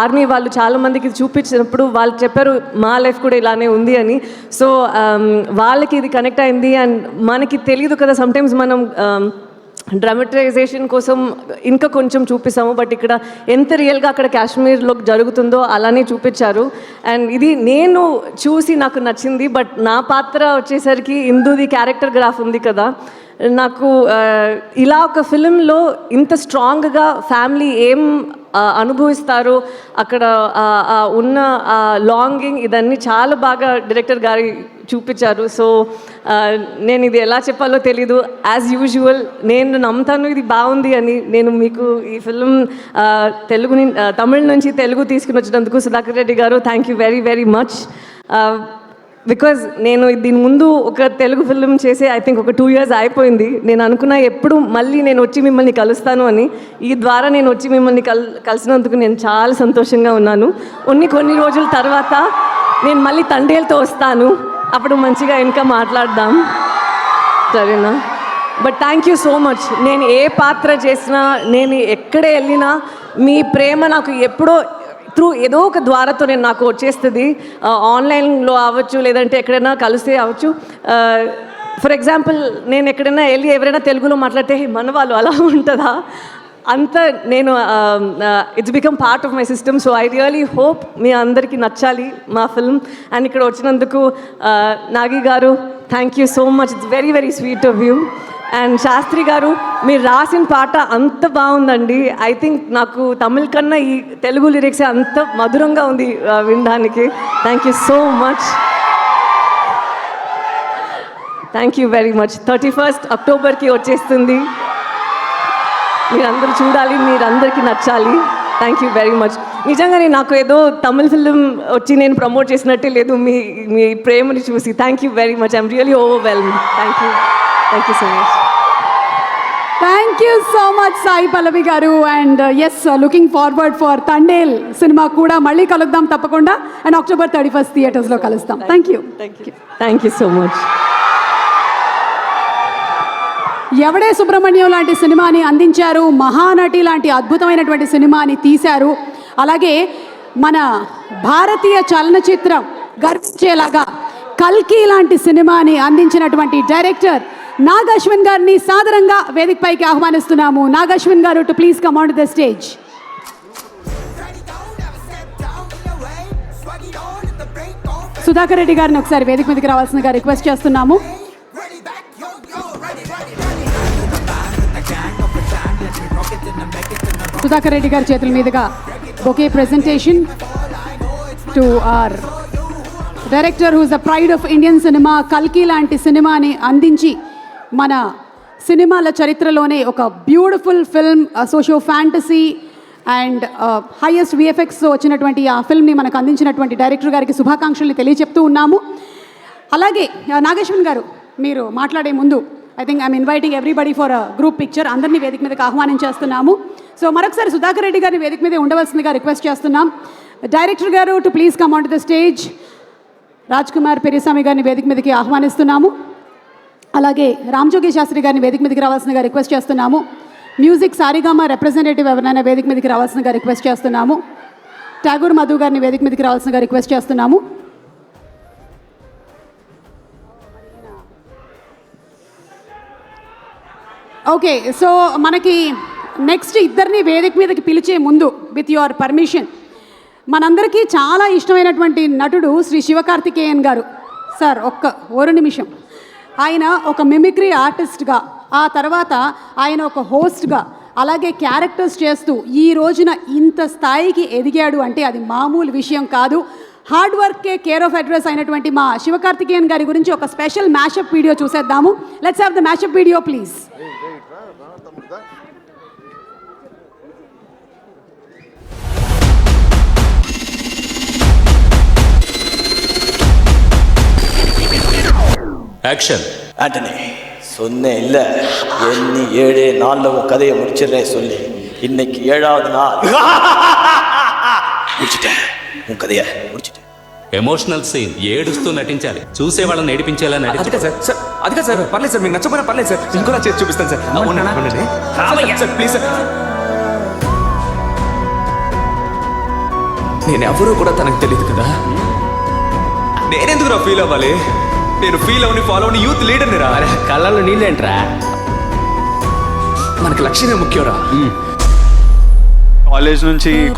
ఆర్మీ వాళ్ళు చాలామందికి చూపించినప్పుడు వాళ్ళు చెప్పారు మా లైఫ్ కూడా ఇలానే ఉంది అని. సో వాళ్ళకి ఇది కనెక్ట్ అయింది. అండ్ మనకి తెలియదు కదా, సమ్టైమ్స్ మనం డ్రామటైజేషన్ కోసం ఇంకా కొంచెం చూపిస్తాము, బట్ ఇక్కడ ఎంత రియల్గా అక్కడ కాశ్మీర్లో జరుగుతుందో అలానే చూపించారు. అండ్ ఇది నేను చూసి నాకు నచ్చింది. బట్ నా పాత్ర వచ్చేసరికి ఇందుది క్యారెక్టర్ గ్రాఫ్ ఉంది కదా, నాకు ఇలా ఒక ఫిలింలో ఇంత స్ట్రాంగ్గా ఫ్యామిలీ ఏం అనుభవిస్తారు, అక్కడ ఉన్న లాంగింగ్, ఇదన్నీ చాలా బాగా డైరెక్టర్ గారి చూపించారు. సో నేను ఇది ఎలా చెప్పాలో తెలీదు. యాజ్ యూజువల్ నేను నమ్ముతాను ఇది బాగుంది అని. నేను మీకు ఈ ఫిలిం తమిళ నుంచి తెలుగు తీసుకుని వచ్చినందుకు Sudhakar Reddy garu thank you very much. Because నేను దీని ముందు ఒక తెలుగు ఫిలిం చేసి ఐ థింక్ ఒక 2 years అయిపోయింది. నేను అనుకున్నా ఎప్పుడు మళ్ళీ నేను వచ్చి మిమ్మల్ని కలుస్తాను అని. ఈ ద్వారా నేను వచ్చి మిమ్మల్ని కలిసినందుకు నేను చాలా సంతోషంగా ఉన్నాను. కొన్ని రోజుల తర్వాత నేను మళ్ళీ తండేలతో వస్తాను, అప్పుడు మంచిగా ఇంకా మాట్లాడదాం, సరేనా? But thank you so much. నేను ఏ పాత్ర చేసినా, నేను ఎక్కడ వెళ్ళినా మీ ప్రేమ నాకు ఎప్పుడో ఏదో ఒక ద్వారాతో నాకు వచ్చేస్తుంది. ఆన్లైన్లో అవ్వచ్చు, లేదంటే ఎక్కడైనా కలిస్తే అవ్వచ్చు. ఫర్ ఎగ్జాంపుల్ నేను ఎక్కడైనా వెళ్ళి ఎవరైనా తెలుగులో మాట్లాడితే మన వాళ్ళు అలా ఉంటుందా అంత నేను it's become part of my system. So I really hope మీ అందరికీ నచ్చాలి మా ఫిల్మ్. అండ్ ఇక్కడ వచ్చినందుకు Nagi garu thank you so much. It's very sweet of you. And Shastri garu, మీరు రాసిన పాట అంత బాగుందండి. ఐ థింక్ నాకు తమిళ్ కన్నా ఈ తెలుగు లిరిక్స్ అంత మధురంగా ఉంది వినడానికి. Thank you so much. Thank you very much. 31st Octoberకి వచ్చేస్తుంది, మీరందరూ చూడాలి, మీరందరికీ నచ్చాలి. Thank you very much. నిజంగానే నాకు ఏదో తమిళ్ ఫిలిం వచ్చి నేను ప్రమోట్ చేసినట్టే లేదు మీ ప్రేమని చూసి. Thank you very much. I'm really overwhelmed. Thank you so much. Thank you so much Sai Pallavi garu. And yes, looking forward for Thandel సినిమా కూడా మళ్ళీ కలుద్దాం తప్పకుండా. అండ్ October 31st థియేటర్స్లో కలుస్తాం. Thank you so much. Yevade Subramanyam లాంటి సినిమాని అందించారు, మహానటి లాంటి అద్భుతమైనటువంటి సినిమాని తీశారు. అలాగే మన భారతీయ చలనచిత్రం గర్వించేలాగా కల్కి లాంటి సినిమాని అందించినటువంటి డైరెక్టర్ నాగ్ అశ్విన్ గారిని సాదరంగా వేదికపైకి ఆహ్వానిస్తున్నాము. నాగ్ అశ్విన్ గారు to please come on to the stage. Sudhakar Reddy గారిని ఒకసారి వేదిక మీదకి రావాల్సిందిగా రిక్వెస్ట్ చేస్తున్నాము. సుధాకర్ రెడ్డి గారి చేతుల మీదుగా bouquet presentation to our director whose the pride of Indian cinema. కల్కి లాంటి సినిమాని అందించి మన సినిమాల చరిత్రలోనే ఒక beautiful film, socio fantasy and highest VFX వచ్చినటువంటి ఆ ఫిల్మ్ని మనకు అందించినటువంటి డైరెక్టర్ గారికి శుభాకాంక్షల్ని తెలియజెప్తూ ఉన్నాము. అలాగే నాగేశ్వరన్ గారు, మీరు మాట్లాడే ముందు I think I'm inviting everybody for a group picture. అందరినీ వేదిక మీదకి ఆహ్వానించేస్తున్నాము. సో మరొకసారి సుధాకర్ రెడ్డి గారిని వేదిక మీదే ఉండవలసిందిగా రిక్వెస్ట్ చేస్తున్నాం. Director garu to please come on to the stage. Raj Kumar Periyasamy గారిని వేదిక మీదకి ఆహ్వానిస్తున్నాము. అలాగే రామజోగి శాస్త్రి గారిని వేదిక మీదకి రావాల్సిందిగా రిక్వెస్ట్ చేస్తున్నాము. మ్యూజిక్ సారిగామా రిప్రజెంటేటివ్ ఎవరైనా వేదిక మీదకి రావాల్సిందిగా రిక్వెస్ట్ చేస్తున్నాము. ఠాగూర్ మధు గారిని వేదిక మీదకి రావాల్సిందిగా రిక్వెస్ట్ చేస్తున్నాము. ఓకే, సో మనకి నెక్స్ట్ ఇద్దరిని వేదిక మీదకి పిలిచే ముందు విత్ యువర్ పర్మిషన్, మనందరికీ చాలా ఇష్టమైనటువంటి నటుడు శ్రీ శివకార్తికేయన్ గారు. సార్ ఒక్క నిమిషం. ఆయన ఒక మిమిక్రీ ఆర్టిస్ట్గా, ఆ తర్వాత ఆయన ఒక హోస్ట్గా, అలాగే క్యారెక్టర్స్ చేస్తూ ఈ రోజున ఇంత స్థాయికి ఎదిగాడు అంటే అది మామూలు విషయం కాదు. హార్డ్ వర్క్కే కేర్ ఆఫ్ అడ్రస్ అయినటువంటి మా శివకార్తికేయన్ గారి గురించి ఒక స్పెషల్ మ్యాషప్ వీడియో చూసేద్దాము. Let's have the mashup video please. Action. Antony சொன்னேன் இல்லை, எண்ணி 7 நாளில் உன் கதையை முடிச்சிடுறேன் சொல்லி இன்னைக்கு 7வது நாள் முடிச்சிட்டேன். உன் కథయే முடிச்சிட்டேன். ఎమోషనల్ సీన్ ఏడుస్తూ నటించాలి, చూసే వాళ్ళని ఏడిపించేలా నటించాలి. సార్ అది కాదు సార్, పర్లేదు సార్, మీకు నచ్చపోయినా పర్లేదు సార్, ఇంకోలా చేసి చూపిస్తాను సార్. Sir please sir. నేను ఎవరో కూడా తనకు తెలియదు కదా, నేనెందుకు ఫీల్ అవ్వాలి? నేను ఫీల్ అవని ఫాలో అవని యూత్ లీడర్ని రా. కళ్ళలో నీళ్ళేంట్రా, మనకి లక్ష్యమే ముఖ్యంరా.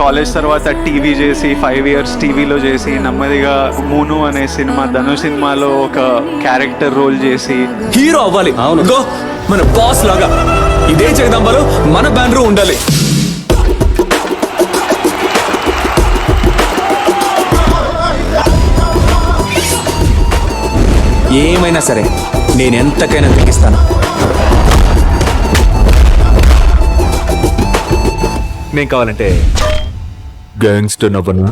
కాలేజ్ తర్వాత టీవీ చేసి 5 years టీవీలో చేసి నెమ్మదిగా మూను అనే సినిమా, ధను సినిమాలో ఒక క్యారెక్టర్ రోల్ చేసి హీరో అవ్వాలి. అవును, మన బాస్ లాగా ఇదే జగదాంబలో మన బ్యానరు ఉండాలి. ఏమైనా సరే నేను ఎంతకైనా తెగిస్తాను. నేను కావాలంటే గ్యాంగ్స్టర్ నవ్వను.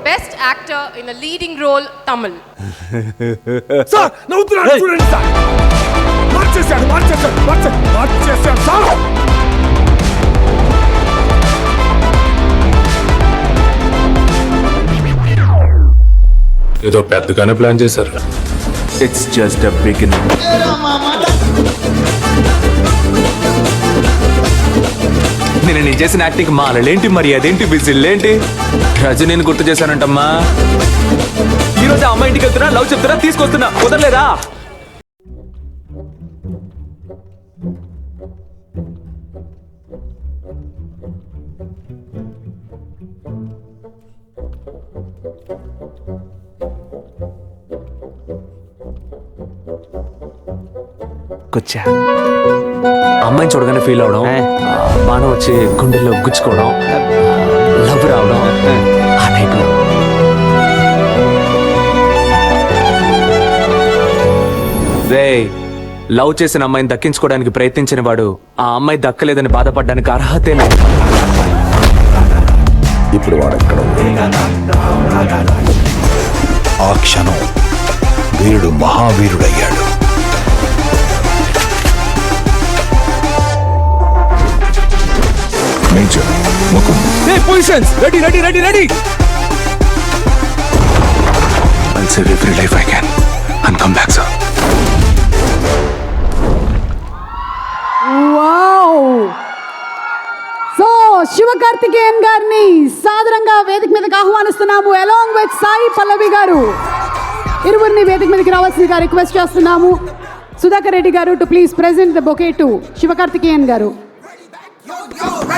Best actor in a leading role, Tamil. Sir నవ్వుతున్నాడు చూడండి సార్. మార్చేశాడు సార్. ఏదో పెద్దగానే ప్లాన్ చేశారు. It's just a beginning. నేను చేసిన యాక్టింగ్ మాలేంటి, మరి అదేంటి బిజిల్లేంటి? రజనీని గుర్తు చేశానంటమ్మా. ఈరోజు అమ్మాయి ఇంటికి వెళ్తున్నా, లవ్ చెప్తున్నా, తీసుకొస్తున్నా, కుదరలేదా? కూర్చా. అమ్మాయిని చూడగానే ఫీల్ అవడం, బాణం వచ్చి గుండెల్లో గుచ్చుకోవడం, లవ్ రావడం, ఆ టైప్లో. రే, లవ్ చేసిన అమ్మాయిని దక్కించుకోవడానికి ప్రయత్నించిన వాడు ఆ అమ్మాయి దక్కలేదని బాధపడడానికి అర్హతే లేదు. ఇప్పుడు వాడెక్కడ ఆ క్షణం వీరుడు మహావీరుడయ్యాడు. Major Mukund. Positions ready ready ready ready. I'll save every life I can and come back, sir. Wow! So Sivakarthikeyan గారిని సాదరంగా వేదిక మీదకి ఆహ్వానిస్తున్నాము, అలాంగ్ విత్ సాయి పల్లవి గారు. ఇరువురిని వేదిక మీదకి రావాల్సిందిగా రిక్వెస్ట్ చేస్తున్నాము. Sudhakar Reddy garu to please present the bouquet to Sivakarthikeyan గారు.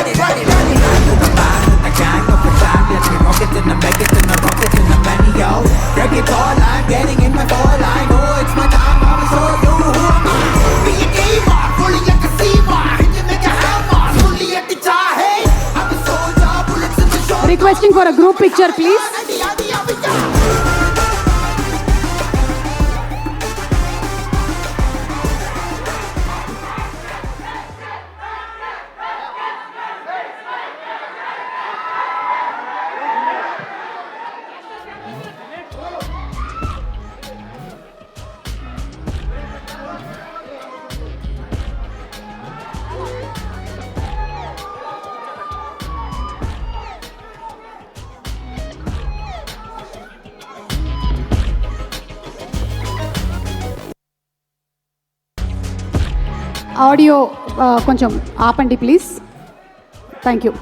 ready, ready, ready. To the man, with the gang of the fan, let me rock it and I make it and I rock it and I'm many, yo. Break it all, I'm getting in my ball line. Oh, it's my time, I'ma show you who am I. Be a gamer, fully a casino. Hit you make a hammer, fully at the jar, hey. I'm a soldier, bullets in the shoulder. Requesting for a group picture, please. Audio కొంచెం ఆపండి please. Thank you.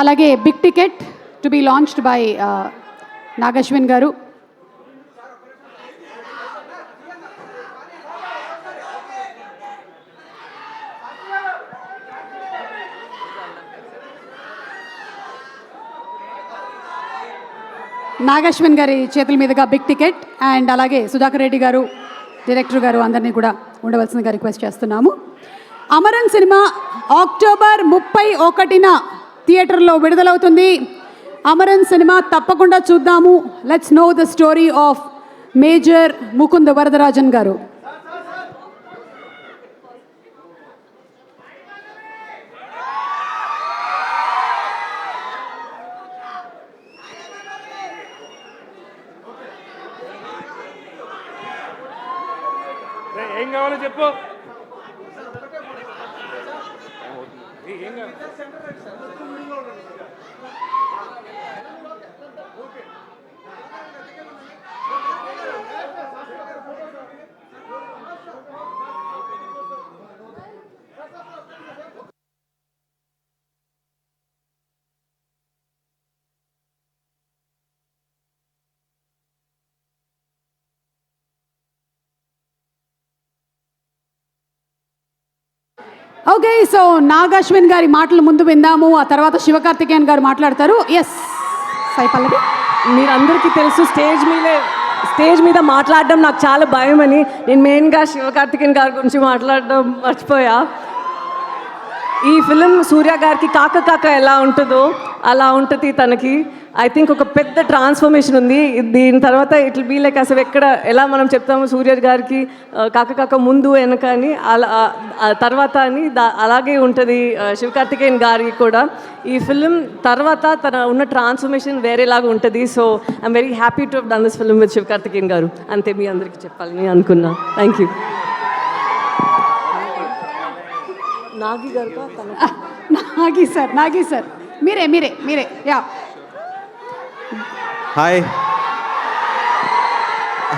అలాగే big ticket to be launched by Nagashwin garu. Nagashwin గారి చేతుల మీదుగా big ticket and అలాగే సుధాకర్ రెడ్డి గారు director గారు అందరినీ కూడా ఉండవలసిందిగా రిక్వెస్ట్ చేస్తున్నాము. అమరన్ సినిమా అక్టోబర్ 31న థియేటర్లో విడుదలవుతుంది. అమరన్ సినిమా తప్పకుండా చూద్దాము. Let's know the story of major Mukund Varadarajan గారు. ఏం కావాలో చెప్పు. ఓకే, సో నాగశ్విన్ గారి మాటలు ముందు విందాము. ఆ తర్వాత శివకార్తికేయన్ గారు మాట్లాడతారు. ఎస్ సాయి పల్లవి. మీరందరికీ తెలుసు స్టేజ్ మీద మాట్లాడడం నాకు చాలా భయం అని. నేను మెయిన్గా శివకార్తికేయన్ గారి గురించి మాట్లాడడం మర్చిపోయా. ఈ ఫిలిం సూర్య గారికి కాక ఎలా ఉంటుందో అలా ఉంటుంది తనకి. ఐ థింక్ ఒక పెద్ద ట్రాన్స్ఫర్మేషన్ ఉంది దీని తర్వాత. ఇట్ విల్ బీ లైక్ అసలు ఎలా మనం చెప్తాము సూర్య గారికి కాక ముందు వెనక అని, అలా తర్వాత అని అలాగే ఉంటుంది శివకార్తికేయన్ గారికి కూడా. ఈ ఫిలిం తర్వాత తన ఉన్న ట్రాన్స్ఫర్మేషన్ వేరేలాగా ఉంటుంది. So I'm very happy to done this film with Sivakarthikeyan గారు. అంతే మీ అందరికీ చెప్పాలని అనుకున్నా. Thank you. Nagi garu Nagi sir మీరే యా.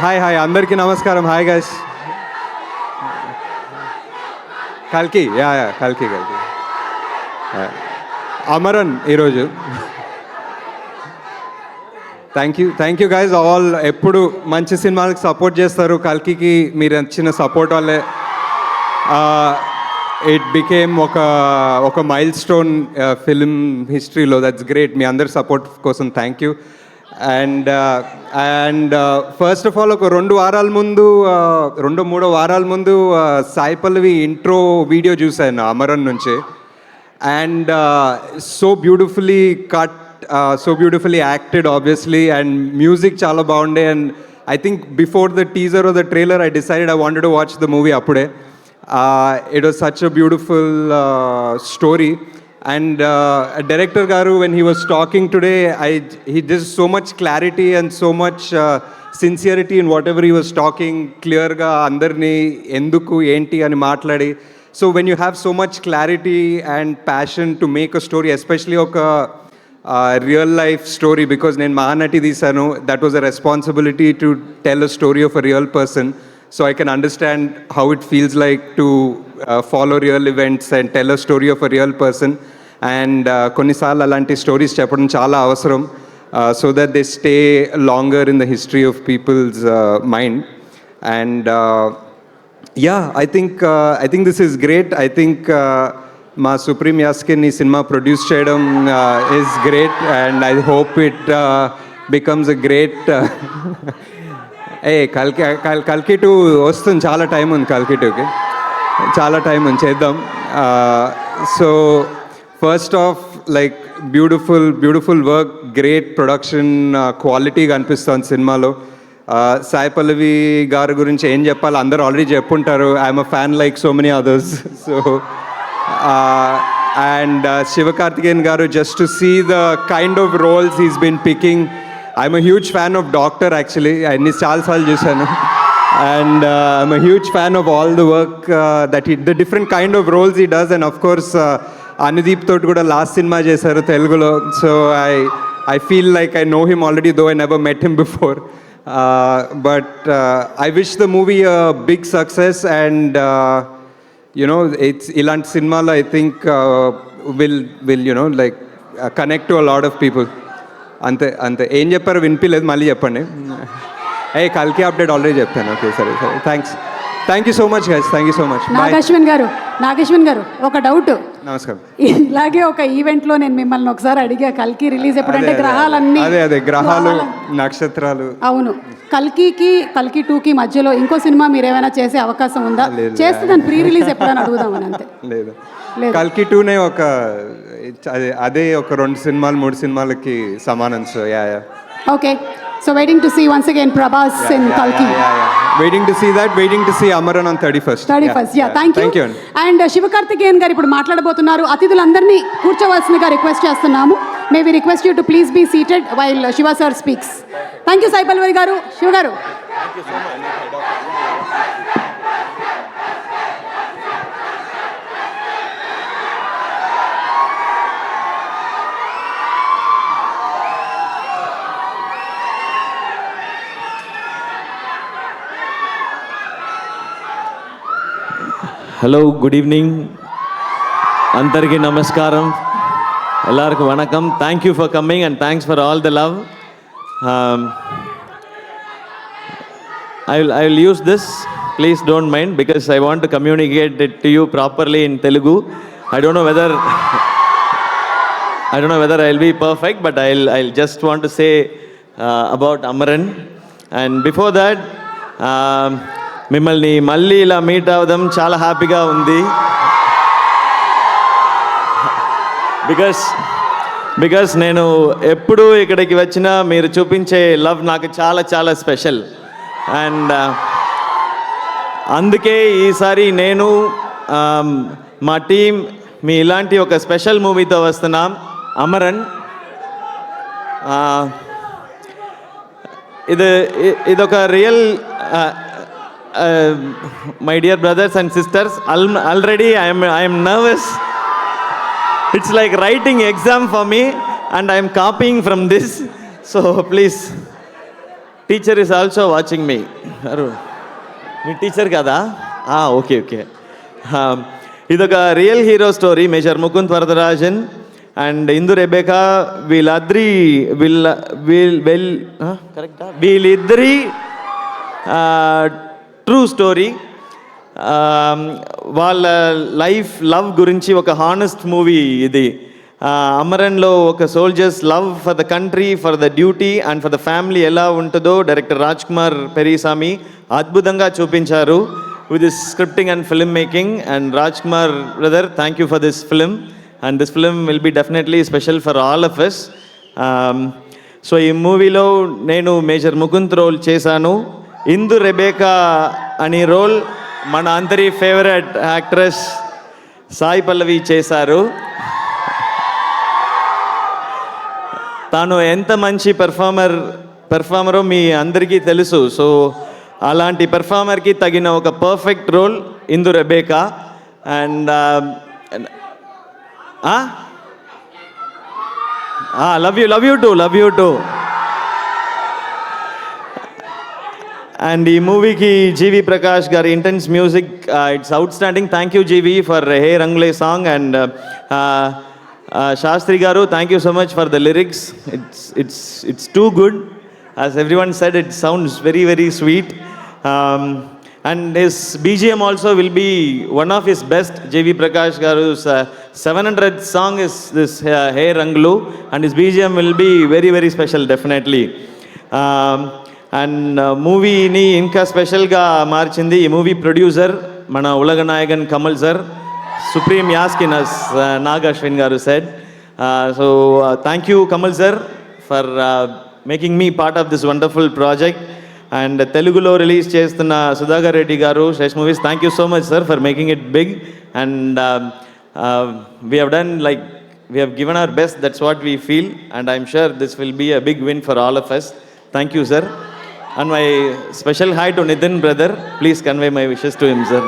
హాయ్ అందరికీ నమస్కారం. Hi guys. కల్కి అమరన్ ఈరోజు. Thank you guys all. ఎప్పుడు మంచి సినిమాలకు సపోర్ట్ చేస్తారు. కల్కికి మీరు ఇచ్చిన సపోర్ట్ వల్లే ఇట్ బికేమ్ ఒక మైల్ స్టోన్ ఫిల్మ్ హిస్టరీలో. That's great. మీ అందరి సపోర్ట్ కోసం thank you. And first of all ఒక 2 వారాల ముందు 2-3 వారాల ముందు సాయి పల్లవి ఇంట్రో వీడియో చూశాను అమరన్ నుంచి. And so beautifully cut, so beautifully acted obviously, and music చాలా బాగుండే. And I think before the teaser or the trailer, I decided I wanted to watch the movie appude. It was such a beautiful story. And director garu, when he was talking today, he just so much clarity and so much sincerity in whatever he was talking. Clear ga andarni enduku enti ani maatladi. So when you have so much clarity and passion to make a story, especially oka real life story, because నేను మహానటి తీశాను, that was a responsibility to tell a story of a real person. So I can understand how it feels like to follow real events and tell a story of a real person. And కొన్నిసార్లు అలాంటి stories చెప్పడం చాలా అవసరం, so that they stay longer in the history of peoples mind. And yeah, I think this is great. I think మా supreme యాస్కిన్ ఈ cinema produce చేయడం is great, and I hope it becomes a great. కల్కి 2 వస్తుంది, చాలా time ఉంది కల్కి 2కి, చాలా టైం ఉంది, చేద్దాం. So first of like beautiful work, great production, quality కనిపిస్తుంది సినిమాలో. సాయి పల్లవి గారి గురించి ఏం చెప్పాలి, అందరూ ఆల్రెడీ చెప్పుంటారు. I'm a fan like so many others. So and Sivakarthikeyan garu, just to see the kind of roles he's been picking. I'm a huge fan of Doctor actually. I chaala saalu chusanu, and I'm a huge fan of all the work that the different kind of roles he does. And of course Anudeep toti kuda last cinema chesaru Telugulo, so I feel like I know him already, though I never met him before. But I wish the movie a big success, and you know, it's ilanti cinema I think will you know, like connect to a lot of people. ante em chepparu vinpiledu, malli cheppandi. Hey, kalki update already cheppanu. Okay, sorry. Thank you so much guys, thank you so much. Nag Ashwin గారు ఒక doubt. నమస్కారం. ఇలాగే ఒక ఈవెంట్లో నేను మిమ్మల్ని ఒకసారి అడిగా, కల్కి రిలీజ్ ఎప్పుడంటే గ్రహాలన్నీ అదే గ్రహాలు నక్షత్రాలు. అవును, కల్కి 2కి మధ్యలో ఇంకో సినిమా మీరు ఏమైనా చేసే అవకాశం ఉందా? చేస్తే దాని ప్రీ రిలీజ్ ఎప్పుడైనా అడుగుదామని. అంతే. లేదు, కల్కి 2నే అదే ఒక 2 సినిమాలు 3 సినిమాలకి సమానం. So yeah. Okay, so waiting to see once again Prabhas in Kalki. Waiting to see that, waiting to see Amaran on 31st. Yeah, thank you. And Sivakarthikeyan garu ఇప్పుడు మాట్లాడబోతున్నారు. అతిథులందరినీ కూర్చోవాల్సిందిగా రిక్వెస్ట్ చేస్తున్నాము. May we request you to please be seated while Shiva sir speaks. Thank you Sai Pallavi garu. Shiva garu. Thank you so much. Hello, good evening, అందరికీ నమస్కారం, ఎల్లరికీ వణకం. Thank you for coming and thanks for all the love. I will use this, please don't mind, because I want to communicate it to you properly in Telugu. I don't know whether I'll be perfect, but I'll just want to say about Amaran. And before that, మిమ్మల్ని మళ్ళీ ఇలా meet అవ్వడం చాలా హ్యాపీగా ఉంది. Because నేను ఎప్పుడు ఇక్కడికి వచ్చినా మీరు చూపించే లవ్ నాకు చాలా చాలా స్పెషల్. అండ్ అందుకే ఈసారి నేను మా టీం మీ ఇలాంటి ఒక స్పెషల్ మూవీతో వస్తున్నాం, అమరన్. ఇదొక real, my dear brothers and sisters, already I am nervous. It's like writing exam for me, and I am copying from this. So please, teacher is also watching me. Me teacher కదా? Okay. ఇదొక real hero story. Major Mukund Varadarajan and Indu Rebecca వీళ్ళిద్దరి true story. వాళ్ళ life love గురించి ఒక honest movie ఇది. అమరన్లో ఒక soldiers love for the country, for the duty and for the family ఎలా ఉంటుందో డైరెక్టర్ రాజ్ కుమార్ పెరీసామి అద్భుతంగా చూపించారు with this scripting and film making. And Raj Kumar brother, thank you for this film, and this film will be definitely special for all of us. So ఈ మూవీలో నేను major Mukund role చేశాను. ఇందు Rebecca అనే role మన అందరి favourite actress Sai Pallavi చేశారు. తాను ఎంత మంచి పెర్ఫామరో మీ అందరికీ తెలుసు. సో అలాంటి పెర్ఫామర్కి తగిన ఒక perfect role Indu Rebecca. And love you too. And ఈ మూవీకి జీవి ప్రకాష్ గారి intense music, it's outstanding. Thank you GV for Hey Rangule song. And Shastri garu, thank you so much for the lyrics. It's too good. As everyone said, it sounds very, very sweet. And his BGM also will be one of his best. JV Prakash Garu's 700th song is this Hey Ranglu, and his BGM will be very, very special, definitely. And movie ni inka special ga marchindi. Ee movie producer mana Ulaganayagan Kamal sir, supreme yaskin as Nag Ashwin Garu said. So thank you Kamal sir for making me part of this wonderful project. And Telugulo release chestunna Sudhagar Reddy garu Shresh Movies, thank you so much sir for making it big. And we have done, like, we have given our best, that's what we feel, and I'm sure this will be a big win for all of us. Thank you sir. And my special hi to Nitin brother, please convey my wishes to him sir.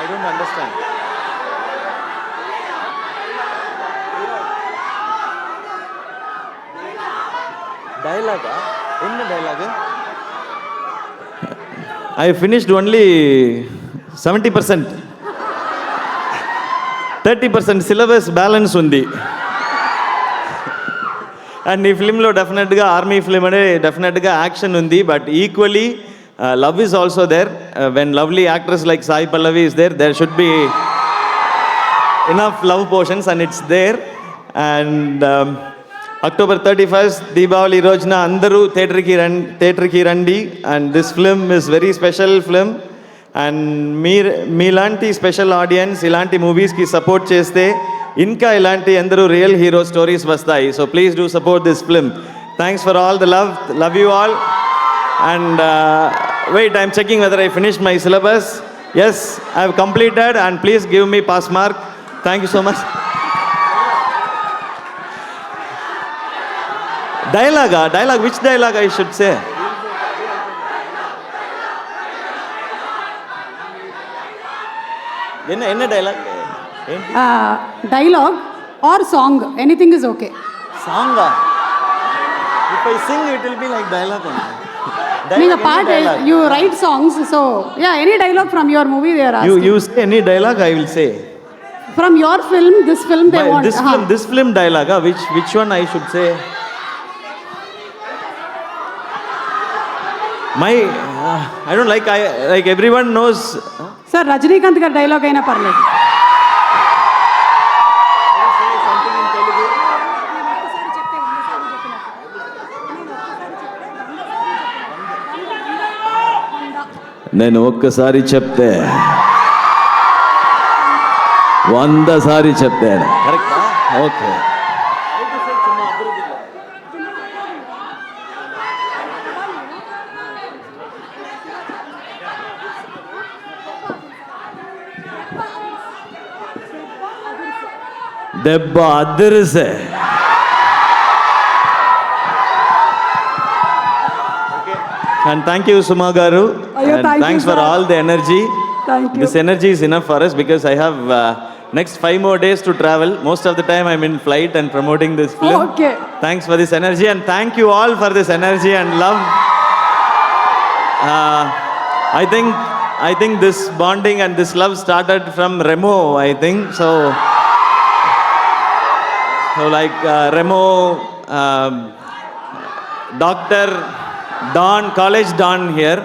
I don't understand. Dialogue? Enna dialogue? I finished only 70%. 30% syllabus balance undi. And ఈ ఫిల్మ్లో డెఫినెట్గా army film అనే డెఫినెట్గా action ఉంది, but equally love is also there. When lovely actress like Sai Pallavi is there, there should be enough love portions, and it's there. And October 31st, Deepavali Rojna, Andaru theatre ki randi, and this film is very special film. And మీలాంటి special audience ఇలాంటి మూవీస్కి support చేస్తే ఇంకా ఇలాంటి అందరూ real hero stories వస్తాయి. So please do support this film. Thanks for all the love you all. And wait, I'm checking whether I finished my syllabus. Yes, I have completed, and please give me pass mark. Thank you so much. Dialogue, which dialogue I should say? Enna dialogue? Dialogue or song, anything is okay. Song? If I sing, it will be like dialogue only. Being a part, you write songs, so yeah, any dialogue from your movie they are asking. You say any dialogue, I will say. From your film, this film they want. This film dialogue, which one I should say? I don't like everyone knows. Sir, Rajinikanth gar dialogue aina parledu. నేను ఒక్కసారి చెప్తే 100 సారి చెప్తాను. కరెక్టా? Okay. దెబ్బ అద్దరిసే. And thank you, Suma Garu. And thanks for all the energy. Thank you. This energy is enough for us because I have next 5 more days to travel. Most of the time I'm in flight and promoting this film. Okay. Thanks for this energy, and thank you all for this energy and love. I think this bonding and this love started from Remo, I think. So So like Remo, Dr. Don, College Don here,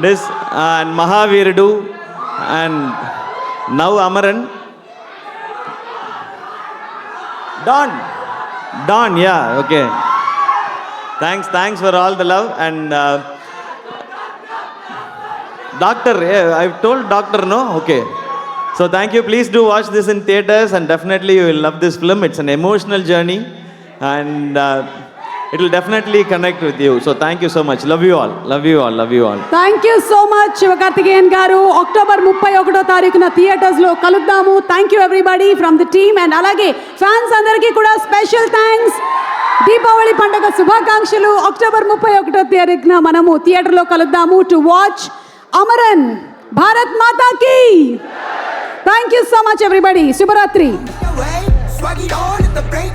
this and Mahavirdu, and now Amaran. Don, yeah, okay. Thanks for all the love and Doctor, yeah, I've told Doctor no, okay. So thank you. Please do watch this in theaters and definitely you will love this film. It's an emotional journey and it will definitely connect with you. So thank you so much. Love you all. Love you all. Love you all. Thank you so much Sivakarthikeyan గారు. October 31వ తారీఖున థియేటర్స్లో కలుద్దాము. Thank you everybody from the team and అలాగే fans అందరికీ కూడా special thanks. Deepavali పండుగ శుభాకాంక్షలు. అక్టోబర్ 31వ తారీఖున మనము థియేటర్లో కలుద్దాము టు వాచ్ అమరన్. భారత్ మాతా కీ. Thank you so much everybody. శుభరాత్రి. Swag it on in the break